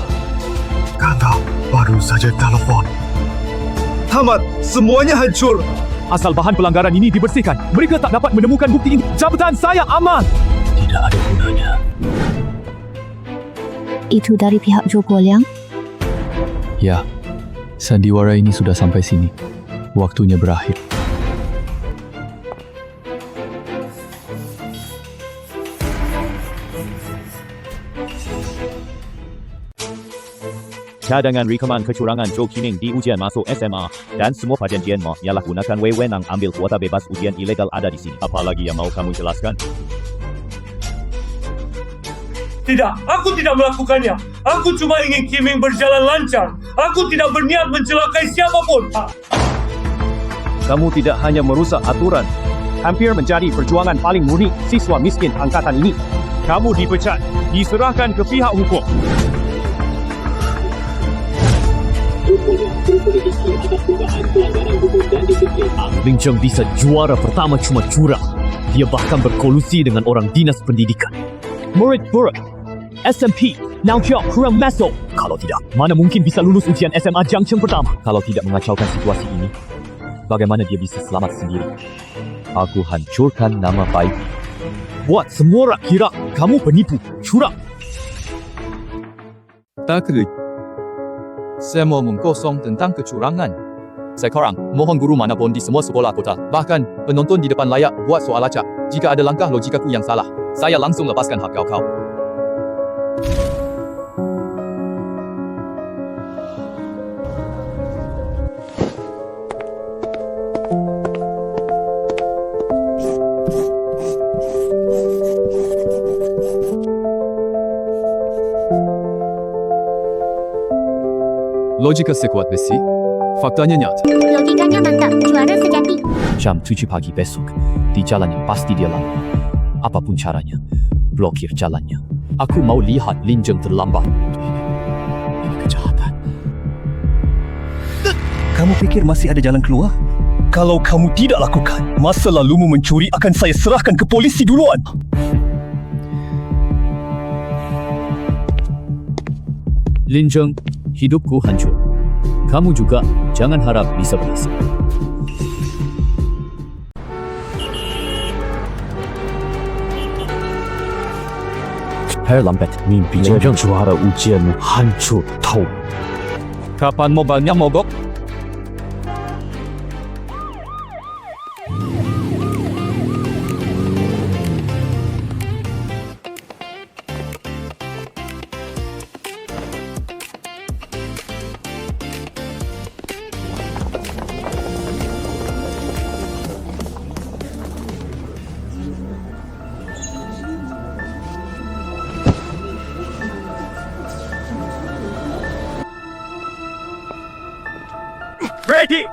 Kakak baru saja telepon. Tamat, semuanya hancur. Asal bahan pelanggaran ini dibersihkan, mereka tak dapat menemukan bukti ini. Jabatan saya aman. Tidak ada gunanya. Itu dari pihak Joko Liang? Ya, sandiwara ini sudah sampai sini. Waktunya berakhir. Cadangan rekaman kecurangan Joe Kining di ujian masuk SMA dan semua perjanjianmu ialah gunakan wewenang ambil kuota bebas ujian ilegal ada di sini. Apa lagi yang mau kamu jelaskan? Tidak, aku tidak melakukannya. Aku cuma ingin Kiming berjalan lancar. Aku tidak berniat mencelakai siapapun. Kamu tidak hanya merusak aturan, hampir menjadi perjuangan paling murni siswa miskin angkatan ini. Kamu dipecat, diserahkan ke pihak hukum. Ling Cheng bisa juara pertama cuma curang. Dia bahkan berkolusi dengan orang dinas pendidikan. Murid buruk, SMP, Naukiok kurang masuk. Kalau tidak, mana mungkin bisa lulus ujian SMA Jiangcheng pertama? Kalau tidak mengacaukan situasi ini, bagaimana dia bisa selamat sendiri? Aku hancurkan nama baik. Buat semua orang kira kamu penipu, curang. Takut. Saya mau mengkosong tentang kecurangan. Sekarang, mohon guru manapun di semua sekolah kota, bahkan penonton di depan layak buat soal acak. Jika ada langkah logikaku yang salah, saya langsung lepaskan hak kau. Logika sekuat besi, faktanya nyata. Logikanya mantap, juara sejati. Jam 7 pagi besok, di jalan yang pasti dia lambat. Apapun caranya, blokir jalannya. Aku mau lihat Lin Cheng terlambat. Ini kejahatan. Kamu pikir masih ada jalan keluar? Kalau kamu tidak lakukan, masa lalumu mencuri akan saya serahkan ke polisi duluan. Lin Cheng, hidupku hancur. Kamu juga jangan harap bisa berhasil. Hai lambat, mimpi Lin Cheng juara ujianmu hancur tahu. Kapan mobilnya mogok? Ready!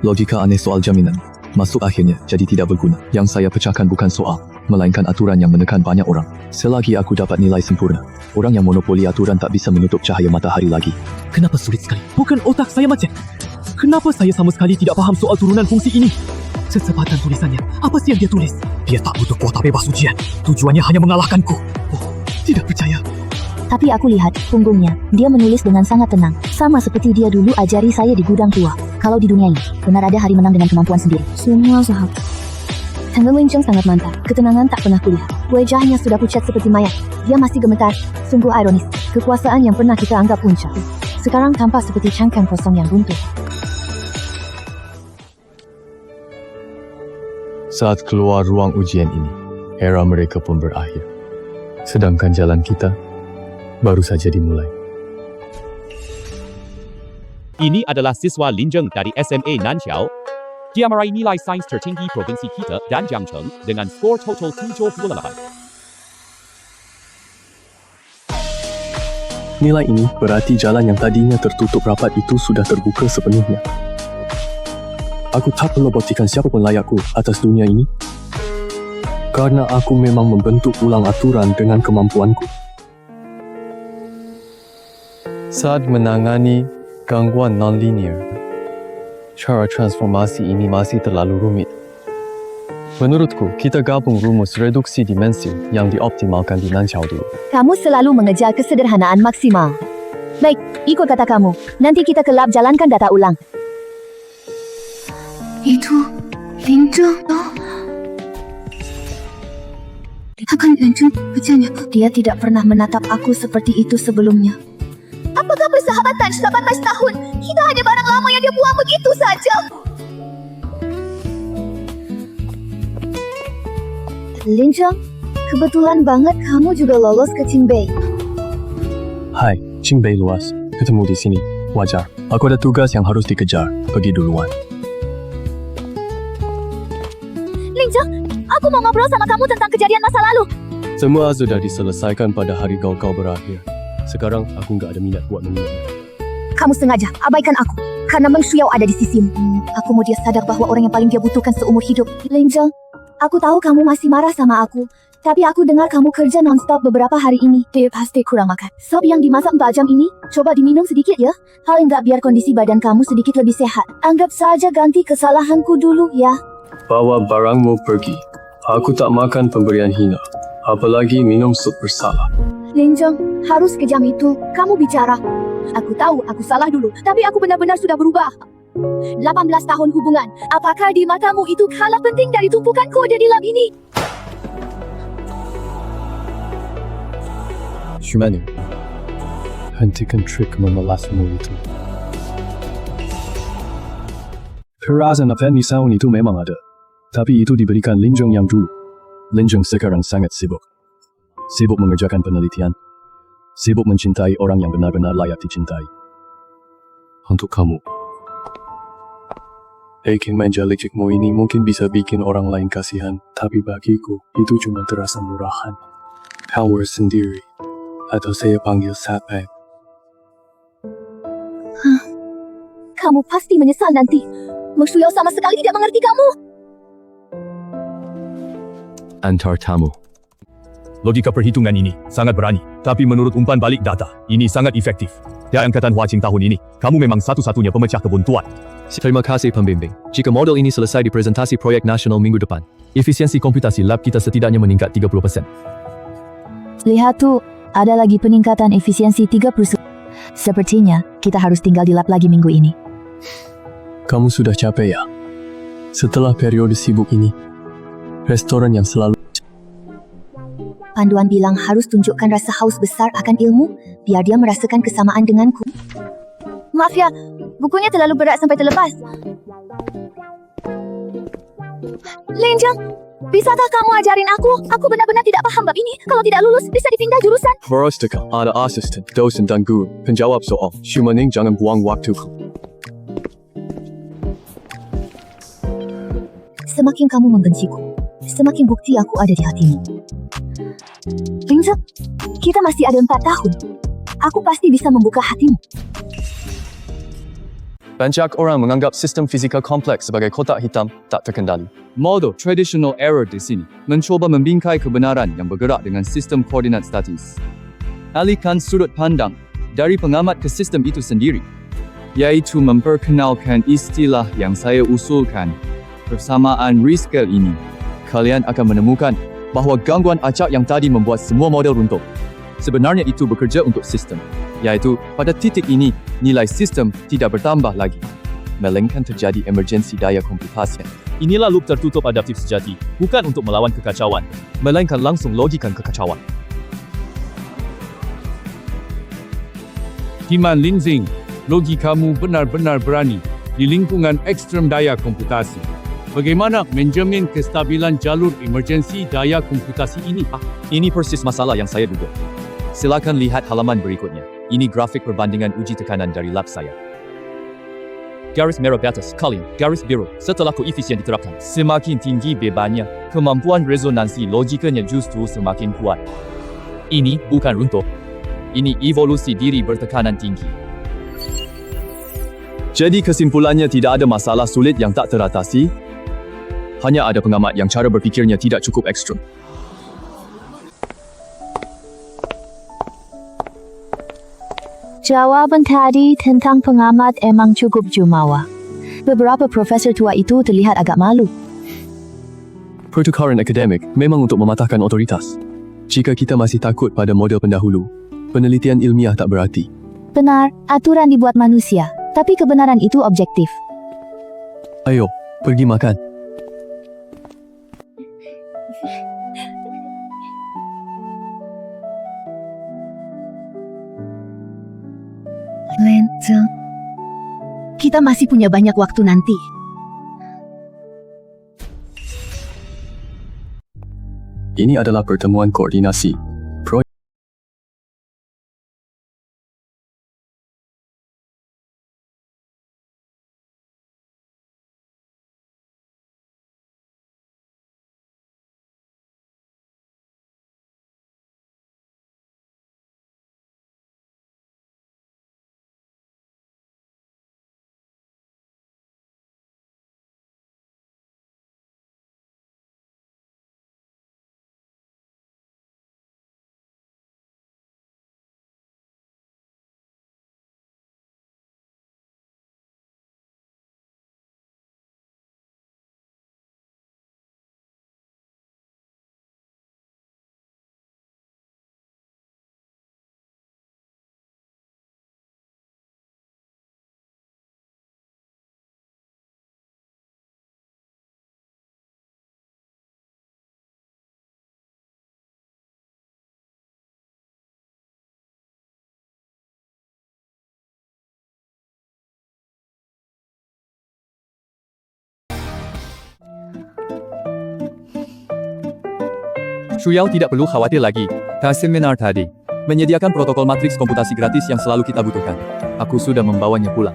Logika aneh soal jaminan. Masuk akhirnya jadi tidak berguna. Yang saya pecahkan bukan soal, melainkan aturan yang menekan banyak orang. Selagi aku dapat nilai sempurna, orang yang monopoli aturan tak bisa menutup cahaya matahari lagi. Kenapa sulit sekali? Bukan otak saya macet. Kenapa saya sama sekali tidak paham soal turunan fungsi ini? Secepatan tulisannya, apa sih yang dia tulis? Dia tak butuh kuota bebas ujian. Tujuannya hanya mengalahkanku. Oh, tidak percaya. Tapi aku lihat punggungnya, dia menulis dengan sangat tenang. Sama seperti dia dulu ajari saya di gudang tua. Kalau di dunia ini, benar ada hari menang dengan kemampuan sendiri. Semua sahabat. Tanggung Lin Cheng sangat mantap. Ketenangan tak pernah kulihat. Wajahnya sudah pucat seperti mayat. Dia masih gemetar. Sungguh ironis. Kekuasaan yang pernah kita anggap puncak, sekarang tampak seperti cangkang kosong yang runtuh. Saat keluar ruang ujian ini, era mereka pun berakhir. Sedangkan jalan kita baru saja dimulai. Ini adalah siswa Lin Cheng dari SMA Nanxiao. Dia meraih nilai sains tertinggi provinsi kita dan Jiangcheng dengan skor total 78. Nilai ini berarti jalan yang tadinya tertutup rapat itu sudah terbuka sepenuhnya. Aku tak melebokkan siapapun layakku atas dunia ini. Karena aku memang membentuk ulang aturan dengan kemampuanku. Saat menangani gangguan non-linear, cara transformasi ini masih terlalu rumit. Menurutku, kita gabung rumus reduksi dimensi yang dioptimalkan di Nanchao dulu. Kamu selalu mengejar kesederhanaan maksimal. Baik, ikut kata kamu. Nanti kita ke lab jalankan data ulang. Itu Lin Zheng. Akan Lin Zheng kerjanya. Dia tidak pernah menatap aku seperti itu sebelumnya. Apakah persahabatan 18 tahun? Kita hanya barang lama yang dia buang begitu saja. Lin Zheng, kebetulan banget kamu juga lolos ke Qingbei. Hai, Qingbei luas. Ketemu di sini. Wajar. Aku ada tugas yang harus dikejar. Pergi duluan. Lin Zheng, aku mau ngobrol sama kamu tentang kejadian masa lalu. Semua sudah diselesaikan pada hari kau berakhir. Sekarang aku nggak ada minat buat mengingatnya. Kamu sengaja abaikan aku karena Meng Shuao ada di sisimu. Aku mau dia sadar bahwa orang yang paling dia butuhkan seumur hidup. Lin Zheng, aku tahu kamu masih marah sama aku, tapi aku dengar kamu kerja non-stop beberapa hari ini. Dia pasti kurang makan. Sop yang dimasak 4 jam ini, coba diminum sedikit ya. Hal enggak biar kondisi badan kamu sedikit lebih sehat. Anggap saja ganti kesalahanku dulu ya. Bawa barangmu pergi. Aku tak makan pemberian hina. Apalagi minum sup bersalah. Lin Zheng, harus kejam itu. Kamu bicara. Aku tahu aku salah dulu, tapi aku benar-benar sudah berubah. 18 tahun hubungan. Apakah di matamu itu kalah penting dari tumpukan kode di lab ini? Shumanu, hentikan trik memelasmu itu. Perasaan Afan Nisaun itu memang ada. Tapi itu diberikan Lin Zheng yang dulu. Lin Zheng sekarang sangat sibuk. Sibuk mengerjakan penelitian. Sibuk mencintai orang yang benar-benar layak dicintai. Untuk kamu, Aikin menjalikmu ini mungkin bisa bikin orang lain kasihan, tapi bagiku itu cuma terasa murahan. Power sendiri, atau saya panggil Sapek. Kamu pasti menyesal nanti. Meng Shuao sama sekali tidak mengerti kamu. Antar tamu. Logika perhitungan ini sangat berani, tapi menurut umpan balik data, ini sangat efektif. Di angkatan Hua Qing tahun ini, kamu memang satu-satunya pemecah kebuntuan. Terima kasih pembimbing. Jika model ini selesai di presentasi proyek nasional minggu depan, efisiensi komputasi lab kita setidaknya meningkat 30%. Lihat tuh, ada lagi peningkatan efisiensi 30%. Sepertinya kita harus tinggal di lab lagi minggu ini. Kamu sudah capek ya? Setelah periode sibuk ini, restoran yang selalu... Panduan bilang harus tunjukkan rasa haus besar akan ilmu, biar dia merasakan kesamaan denganku. Maaf ya, bukunya terlalu berat sampai terlepas. Lin Zheng, bisakah kamu ajarin aku? Aku benar-benar tidak paham bab ini. Kalau tidak lulus, bisa dipindah jurusan. Verostika, ada asisten, dosen dan guru, penjawab soal. Shumaning jangan buang waktuku. Semakin kamu membenciku, semakin bukti aku ada di hatimu. Lin Zheng, kita masih ada 4 tahun. Aku pasti bisa membuka hatimu. Banyak orang menganggap sistem fisika kompleks sebagai kotak hitam tak terkendali. Model traditional error di sini mencoba membingkai kebenaran yang bergerak dengan sistem koordinat statis. Alihkan sudut pandang dari pengamat ke sistem itu sendiri, yaitu memperkenalkan istilah yang saya usulkan. Persamaan rescale ini, kalian akan menemukan bahawa gangguan acak yang tadi membuat semua model runtuh. Sebenarnya itu bekerja untuk sistem, yaitu pada titik ini nilai sistem tidak bertambah lagi, melainkan terjadi emergensi daya komputasi. Inilah loop tertutup adaptif sejati, bukan untuk melawan kekacauan, melainkan langsung logikan kekacauan. Timan Lin Zheng, logikamu benar-benar berani di lingkungan ekstrem daya komputasi. Bagaimana menjamin kestabilan jalur emergensi daya komputasi ini? Ini persis masalah yang saya duga. Silakan lihat halaman berikutnya. Ini grafik perbandingan uji tekanan dari lab saya. Garis merah batas, kalian, garis biru. Setelah koefisien diterapkan, semakin tinggi bebannya, kemampuan resonansi logikanya justru semakin kuat. Ini bukan runtuh. Ini evolusi diri bertekanan tinggi. Jadi kesimpulannya tidak ada masalah sulit yang tak teratasi. Hanya ada pengamat yang cara berfikirnya tidak cukup ekstrem. Jawaban tadi tentang pengamat emang cukup jumawa. Beberapa profesor tua itu terlihat agak malu. Pertukaran akademik memang untuk mematahkan otoritas. Jika kita masih takut pada model pendahulu, penelitian ilmiah tak berarti. Benar, aturan dibuat manusia, tapi kebenaran itu objektif. Ayo, pergi makan. Lenzeng, kita masih punya banyak waktu nanti. Ini adalah pertemuan koordinasi. Shuyao tidak perlu khawatir lagi. Seminar tadi menyediakan protokol matriks komputasi gratis yang selalu kita butuhkan. Aku sudah membawanya pulang.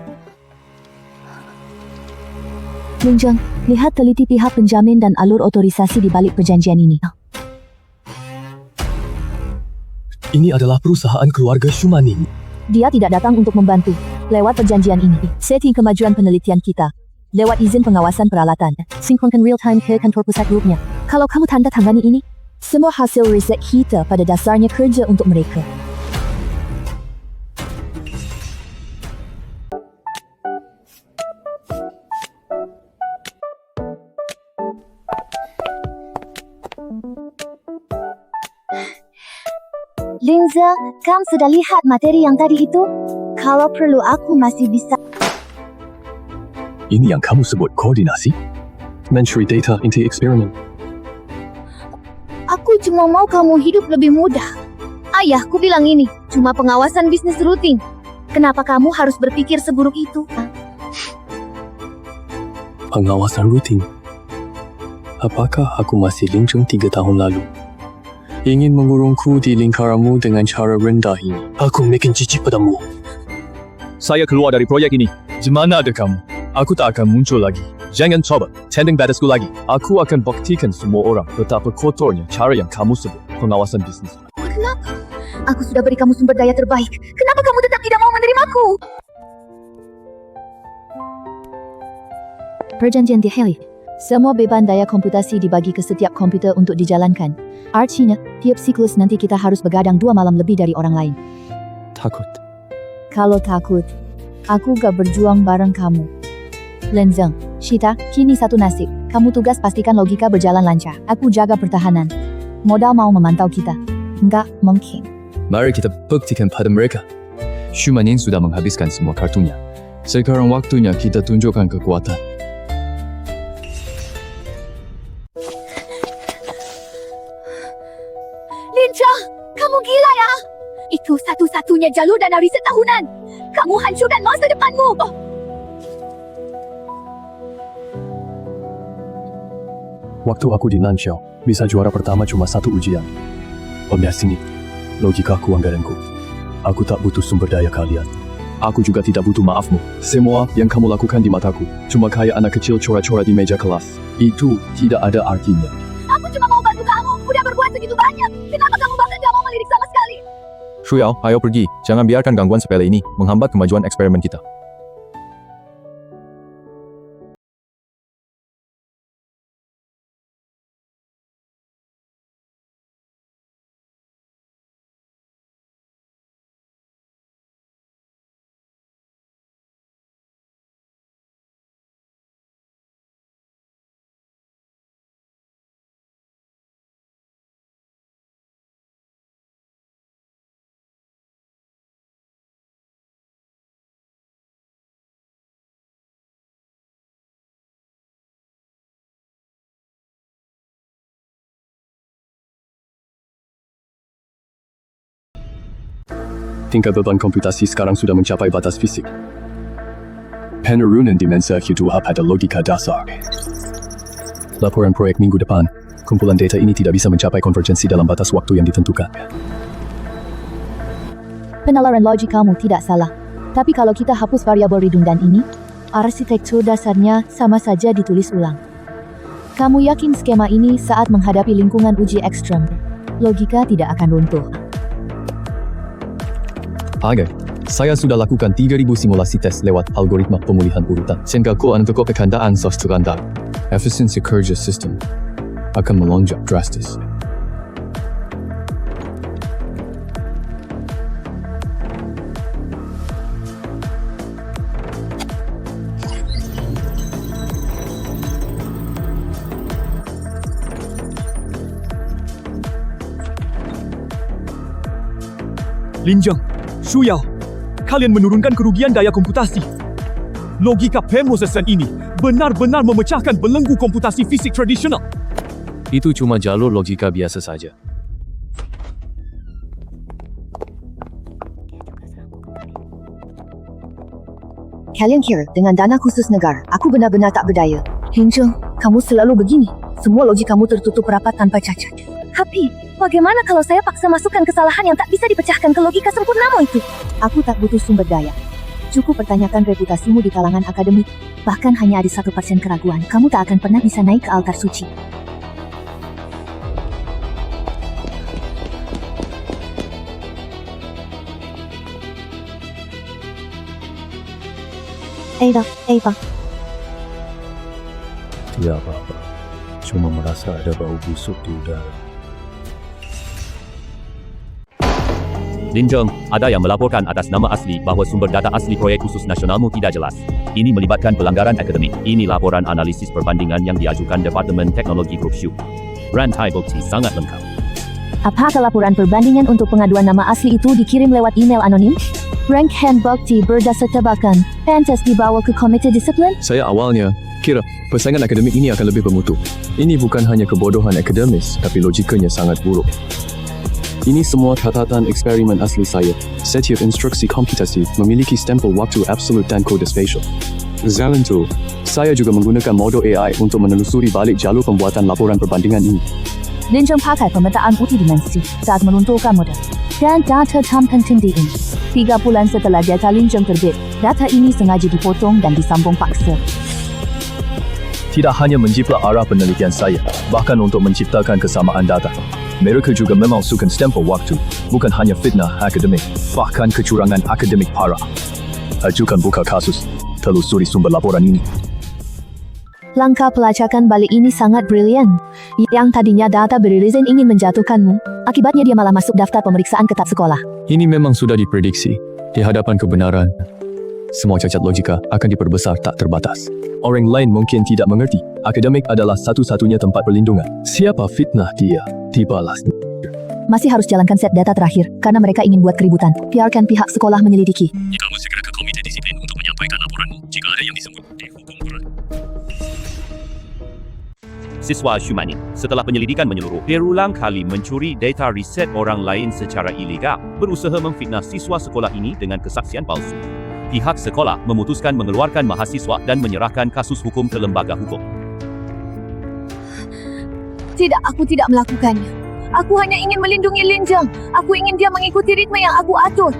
Linjeng, lihat teliti pihak penjamin dan alur otorisasi di balik perjanjian ini. Ini adalah perusahaan keluarga Shumani. Dia tidak datang untuk membantu. Lewat perjanjian ini, setting kemajuan penelitian kita. Lewat izin pengawasan peralatan, sinkronkan real-time ke kantor pusat grupnya. Kalau kamu tanda tangani ini, semua hasil riset kita pada dasarnya kerja untuk mereka. Linza, kamu sudah lihat materi yang tadi itu? Kalau perlu aku masih bisa. Ini yang kamu sebut koordinasi? Mencuri data inti eksperimen. Aku cuma mau kamu hidup lebih mudah. Ayahku bilang ini cuma pengawasan bisnis rutin. Kenapa kamu harus berpikir seburuk itu? Pengawasan rutin. Apakah aku masih Linjeng 3 tahun lalu? Ingin mengurungku di lingkaranmu dengan cara rendah ini. Aku makin jijik padamu. Saya keluar dari proyek ini. Di mana ada kamu? Aku tak akan muncul lagi. Jangan coba tending batasku lagi. Aku akan buktikan semua orang betapa kotornya cara yang kamu sebut pengawasan bisnis. Kenapa? Aku sudah beri kamu sumber daya terbaik. Kenapa kamu tetap tidak mau menerimaku? Perjanjian diakhiri. Semua beban daya komputasi dibagi ke setiap komputer untuk dijalankan. Artinya, tiap siklus nanti kita harus begadang 2 malam lebih dari orang lain. Takut. Kalau takut, aku gak berjuang bareng kamu. Lenzeng, Shita, kini satu nasib. Kamu tugas pastikan logika berjalan lancar. Aku jaga pertahanan. Modal mau memantau kita. Enggak mungkin. Mari kita buktikan pada mereka. Shumanin sudah menghabiskan semua kartunya. Sekarang waktunya kita tunjukkan kekuatan. Linjeng, kamu gila ya? Itu satu-satunya jalur dana riset tahunan. Kamu hancurkan masa depanmu. Waktu aku di Nanxiao, bisa juara pertama cuma 1 ujian. Pembias ini, logikaku anggaranku. Aku tak butuh sumber daya kalian. Aku juga tidak butuh maafmu. Semua yang kamu lakukan di mataku, cuma kayak anak kecil cora-cora di meja kelas. Itu tidak ada artinya. Aku cuma mau bantu kamu. Udah berbuat segitu banyak. Kenapa kamu bahkan gak mau melirik sama sekali? Shuyao, ayo pergi. Jangan biarkan gangguan sepele ini menghambat kemajuan eksperimen kita. tingkat beban komputasi sekarang sudah mencapai batas fisik. Penurunan dimensi hidup pada logika dasar. Laporan proyek minggu depan, kumpulan data ini tidak bisa mencapai konvergensi dalam batas waktu yang ditentukan. Penalaran logik kamu tidak salah. Tapi kalau kita hapus variabel redundan ini, arsitektur dasarnya sama saja ditulis ulang. Kamu yakin skema ini saat menghadapi lingkungan uji ekstrem? Logika tidak akan runtuh. Agar, saya sudah lakukan 3.000 simulasi tes lewat algoritma pemulihan urutan. Sehingga untuk kekandaan software anda, efisiensi kerja sistem akan melonjak drastis. Lin Zheng, Shu Yao, kalian menurunkan kerugian daya komputasi. Logika Pemosesan ini benar-benar memecahkan belenggu komputasi fisik tradisional. Itu cuma jalur logika biasa saja. Kalian kira dengan dana khusus negara, aku benar-benar tak berdaya. Lin Zheng, kamu selalu begini. Semua logik kamu tertutup rapat tanpa cacat. Tapi, bagaimana kalau saya paksa masukkan kesalahan yang tak bisa dipecahkan ke logika sempurnamu itu? Aku tak butuh sumber daya. Cukup pertanyakan reputasimu di kalangan akademik. Bahkan hanya ada 1% keraguan, kamu tak akan pernah bisa naik ke altar suci. Eva. Tidak apa-apa. Cuma merasa ada bau busuk di udara. Lin Zheng, ada yang melaporkan atas nama asli bahawa sumber data asli proyek khusus nasionalmu tidak jelas. Ini melibatkan pelanggaran akademik. Ini laporan analisis perbandingan yang diajukan Departemen Teknologi Grup Shu. Rantai bukti sangat lengkap. Apakah laporan perbandingan untuk pengaduan nama asli itu dikirim lewat email anonim? Rank hand bukti berdasar tebakan, pantas dibawa ke komite disiplin? Saya awalnya kira persaingan akademik ini akan lebih bermutu. Ini bukan hanya kebodohan akademis, tapi logikanya sangat buruk. Ini semua catatan eksperimen asli saya. Setiap instruksi komputasi memiliki stempel waktu absolut dan kode spesial. Selain itu, saya juga menggunakan model AI untuk menelusuri balik jalur pembuatan laporan perbandingan ini. Lin Zheng pakai pemetaan multidimensi saat menentukan model. Dan data tam penting di ini. 3 bulan setelah data Lin Zheng terbit, data ini sengaja dipotong dan disambung paksa. Tidak hanya menjiplak arah penelitian saya, bahkan untuk menciptakan kesamaan data. Mereka juga memalsukan stempel waktu, bukan hanya fitnah akademik, bahkan kecurangan akademik parah. Ajukan buka kasus, telusuri sumber laporan ini. Langkah pelacakan balik ini sangat brilian. Yang tadinya data beririsan ingin menjatuhkanmu, akibatnya dia malah masuk daftar pemeriksaan ketat sekolah. Ini memang sudah diprediksi. Di hadapan kebenaran, semua cacat logika akan diperbesar tak terbatas. Orang lain mungkin tidak mengerti, akademik adalah satu-satunya tempat perlindungan. Siapa fitnah dia, dibalas. Masih harus jalankan set data terakhir, karena mereka ingin buat keributan. Biarkan pihak sekolah menyelidiki. Kamu segera ke komite disiplin untuk menyampaikan laporanmu jika ada yang disebut dihukum berat. Siswa Shumanin, setelah penyelidikan menyeluruh, berulang kali mencuri data riset orang lain secara ilegal, berusaha memfitnah siswa sekolah ini dengan kesaksian palsu. Pihak sekolah memutuskan mengeluarkan mahasiswa dan menyerahkan kasus hukum ke lembaga hukum. Tidak, aku tidak melakukannya. Aku hanya ingin melindungi Lin Zheng. Aku ingin dia mengikuti ritme yang aku atur.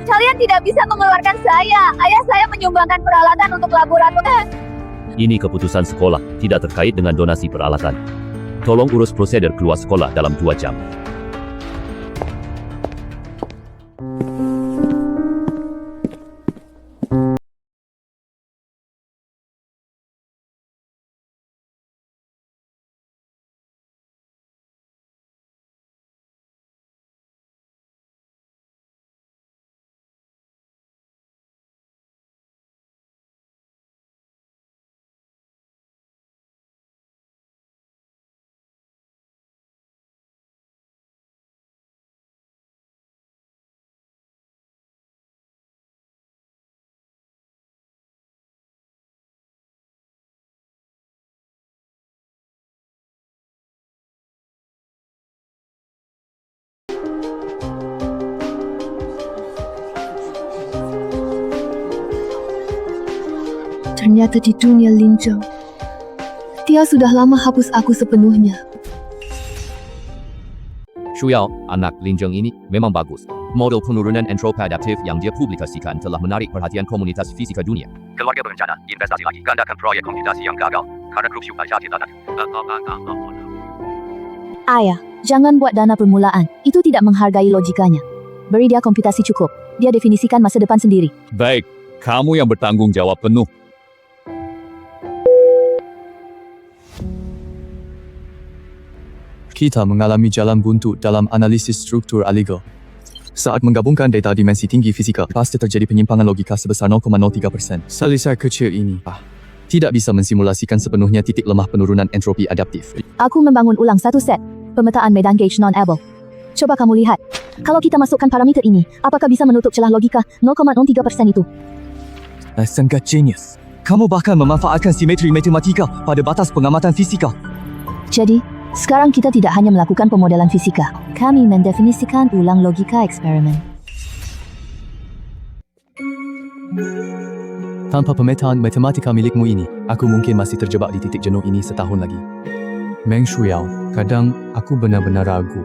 Kalian tidak bisa mengeluarkan saya. Ayah saya menyumbangkan peralatan untuk laboratorium. Ini keputusan sekolah, tidak terkait dengan donasi peralatan. Tolong urus prosedur keluar sekolah dalam 2 jam. Ternyata di dunia Lin Zheng, dia sudah lama hapus aku sepenuhnya. Shuyao, anak Lin Zheng ini memang bagus. Model penurunan entropi adaptif yang dia publikasikan telah menarik perhatian komunitas fisika dunia. Keluarga berencana investasi lagi gandakan proyek komputasi yang gagal karena korupsi pajak tidak. Ayah, jangan buat dana permulaan. Itu tidak menghargai logikanya. Beri dia komputasi cukup. Dia definisikan masa depan sendiri. Baik, kamu yang bertanggung jawab penuh. Kita mengalami jalan buntu dalam analisis struktur aligo. Saat menggabungkan data dimensi tinggi fisika, pasti terjadi penyimpangan logika sebesar 0,03%. Salisar kecil ini tidak bisa mensimulasikan sepenuhnya titik lemah penurunan entropi adaptif. Aku membangun ulang satu set pemetaan medan gauge non-able. Coba kamu lihat. Kalau kita masukkan parameter ini, apakah bisa menutup celah logika 0,03% itu? Sangat genius. Kamu bahkan memanfaatkan simetri matematika pada batas pengamatan fisika. Jadi, sekarang kita tidak hanya melakukan pemodelan fisika. Kami mendefinisikan ulang logika eksperimen. Tanpa pemetaan matematika milikmu ini, aku mungkin masih terjebak di titik jenuh ini setahun lagi. Meng Shuyao, kadang aku benar-benar ragu.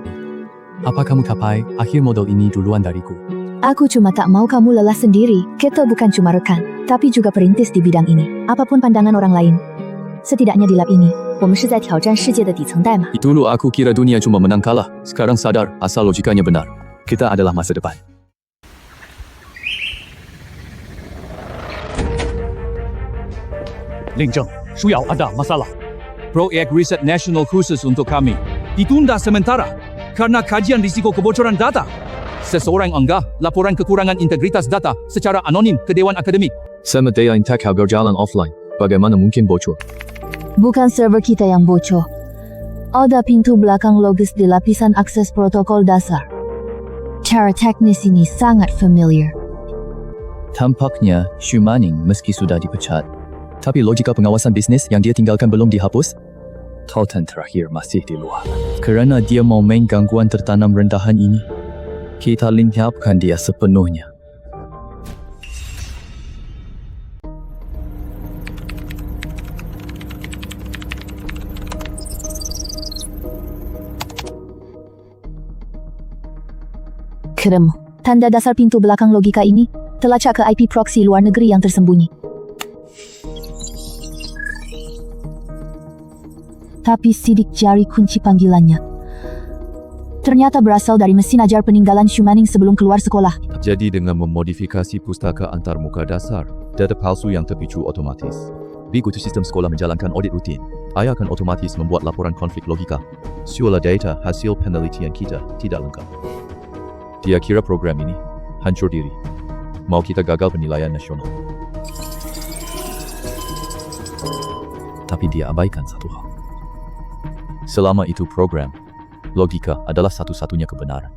Apa kamu capai akhir model ini duluan dariku? Aku cuma tak mau kamu lelah sendiri. Kita bukan cuma rekan, tapi juga perintis di bidang ini. Apapun pandangan orang lain, setidaknya di lab ini, 我们是在挑战世界的底层代码。 Dulu aku kira dunia cuma menang kalah. Sekarang sadar asal logikanya benar. Kita adalah masa depan. Lin Zheng, Shuyao ada masalah. Proyek riset nasional khusus untuk kami ditunda sementara karena kajian risiko kebocoran data. Seseorang anggap laporan kekurangan integritas data secara anonim ke Dewan Akademik. Sama daya intak berjalan offline. Bagaimana mungkin bocor? bukan server kita yang bocor. Ada pintu belakang logis di lapisan akses protokol dasar. Cara teknis ini sangat familiar. Tampaknya Xu Maning meski sudah dipecat, tapi logika pengawasan bisnis yang dia tinggalkan belum dihapus. Tautan terakhir masih di luar. Kerana dia mau main gangguan tertanam rendahan ini, kita lenyapkan dia sepenuhnya. Kerem, tanda dasar pintu belakang logika ini terlacak ke IP proxy luar negeri yang tersembunyi. Tapi sidik jari kunci panggilannya ternyata berasal dari mesin ajar peninggalan Xu Maning sebelum keluar sekolah. Jadi dengan memodifikasi pustaka antarmuka dasar, data palsu yang terpicu otomatis. Begitu sistem sekolah menjalankan audit rutin, ayah akan otomatis membuat laporan konflik logika. Suala data hasil penelitian kita tidak lengkap. Dia kira program ini hancur diri. Mau kita gagal penilaian nasional. Tapi dia abaikan satu hal. Selama itu program, logika adalah satu-satunya kebenaran.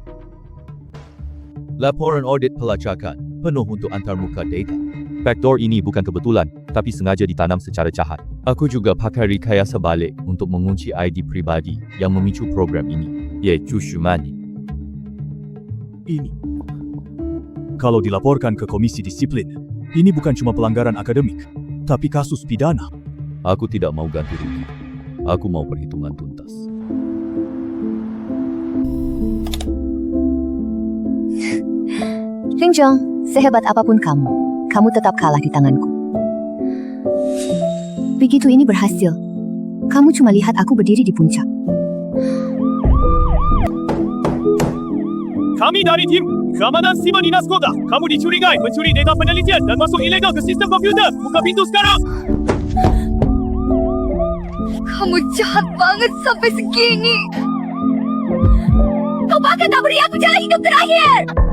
Laporan audit pelacakan penuh untuk antarmuka data. Backdoor ini bukan kebetulan, tapi sengaja ditanam secara jahat. Aku juga pakai rekayasa balik untuk mengunci ID pribadi yang memicu program ini, yaitu Xu Maning. Ini, kalau dilaporkan ke komisi disiplin, ini bukan cuma pelanggaran akademik, tapi kasus pidana. Aku tidak mau ganti rugi. Aku mau perhitungan tuntas. Lin Zheng, sehebat apapun kamu tetap kalah di tanganku. Begitu ini berhasil, kamu cuma lihat aku berdiri di puncak. Kami dari tim keamanan Simon Inas Kota. Kamu dicurigai mencuri data penelitian dan masuk ilegal ke sistem komputer. Buka pintu sekarang. Kamu jahat banget sampai segini. Kau bahkan tak beri aku jalan hidup terakhir.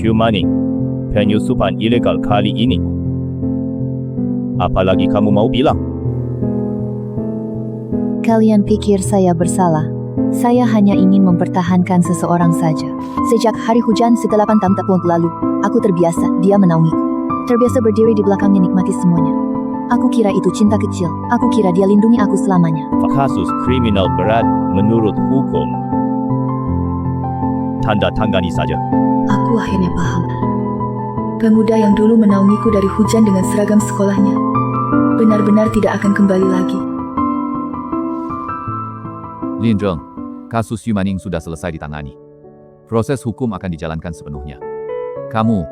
Xu Maning, penyusupan ilegal kali ini. Apalagi kamu mau bilang? Kalian pikir saya bersalah? Saya hanya ingin mempertahankan seseorang saja. Sejak hari hujan setelah 8 tahun lalu, aku terbiasa dia menaungiku. Terbiasa berdiri di belakangnya nikmati semuanya. Aku kira itu cinta kecil. Aku kira dia lindungi aku selamanya. Kasus kriminal berat menurut hukum. Tanda tangani saja. Aku akhirnya paham. Pemuda yang dulu menaungiku dari hujan dengan seragam sekolahnya benar-benar tidak akan kembali lagi. Lin Zheng, kasus Yu Maning sudah selesai ditangani. Proses hukum akan dijalankan sepenuhnya. Kamu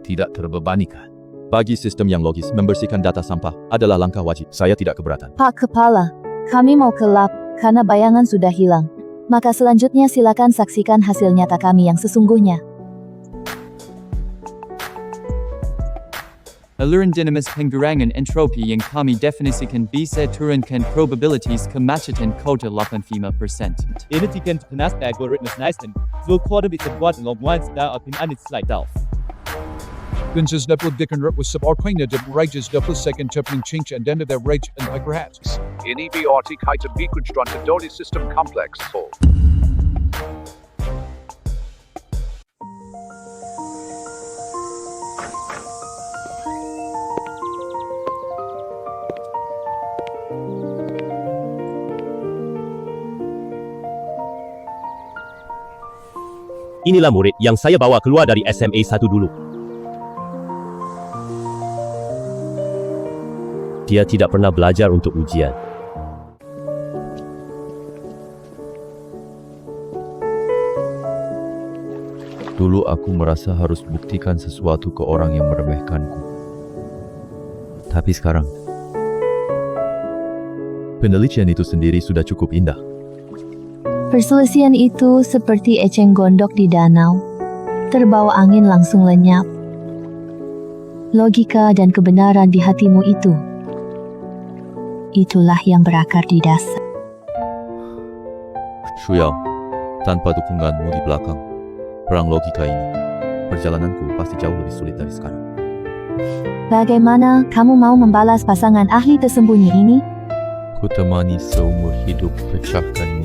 tidak terbebani kan? Bagi sistem yang logis, membersihkan data sampah adalah langkah wajib. Saya tidak keberatan. Pak Kepala, kami mau ke lab karena bayangan sudah hilang. Maka selanjutnya silakan saksikan hasil nyata kami yang sesungguhnya. Aliran dinamis penggerangan entropi yang kami definisikan bisa turunkan probabilities kemacetan kota 85%. Intikan tenas algoritmus naisten, so kota bisa buat ngomong sedang akan anit slide down. Gunses dapat dikenal sebarkanya dan rajas dapat second tapling change and then the rage and hyperhats. Ini berarti kita bikin dari sistem kompleks. Inilah murid yang saya bawa keluar dari SMA 1 dulu. Dia tidak pernah belajar untuk ujian. Dulu aku merasa harus buktikan sesuatu ke orang yang meremehkanku. Tapi sekarang, penelitian itu sendiri sudah cukup indah. Perselisihan itu seperti eceng gondok di danau. Terbawa angin langsung lenyap. Logika dan kebenaran di hatimu itu. Itulah yang berakar di dasar. Shuyao, tanpa dukunganmu di belakang perang logika ini, perjalananku pasti jauh lebih sulit dari sekarang. Bagaimana kamu mau membalas pasangan ahli tersembunyi ini? Ku temani seumur hidup pecahkan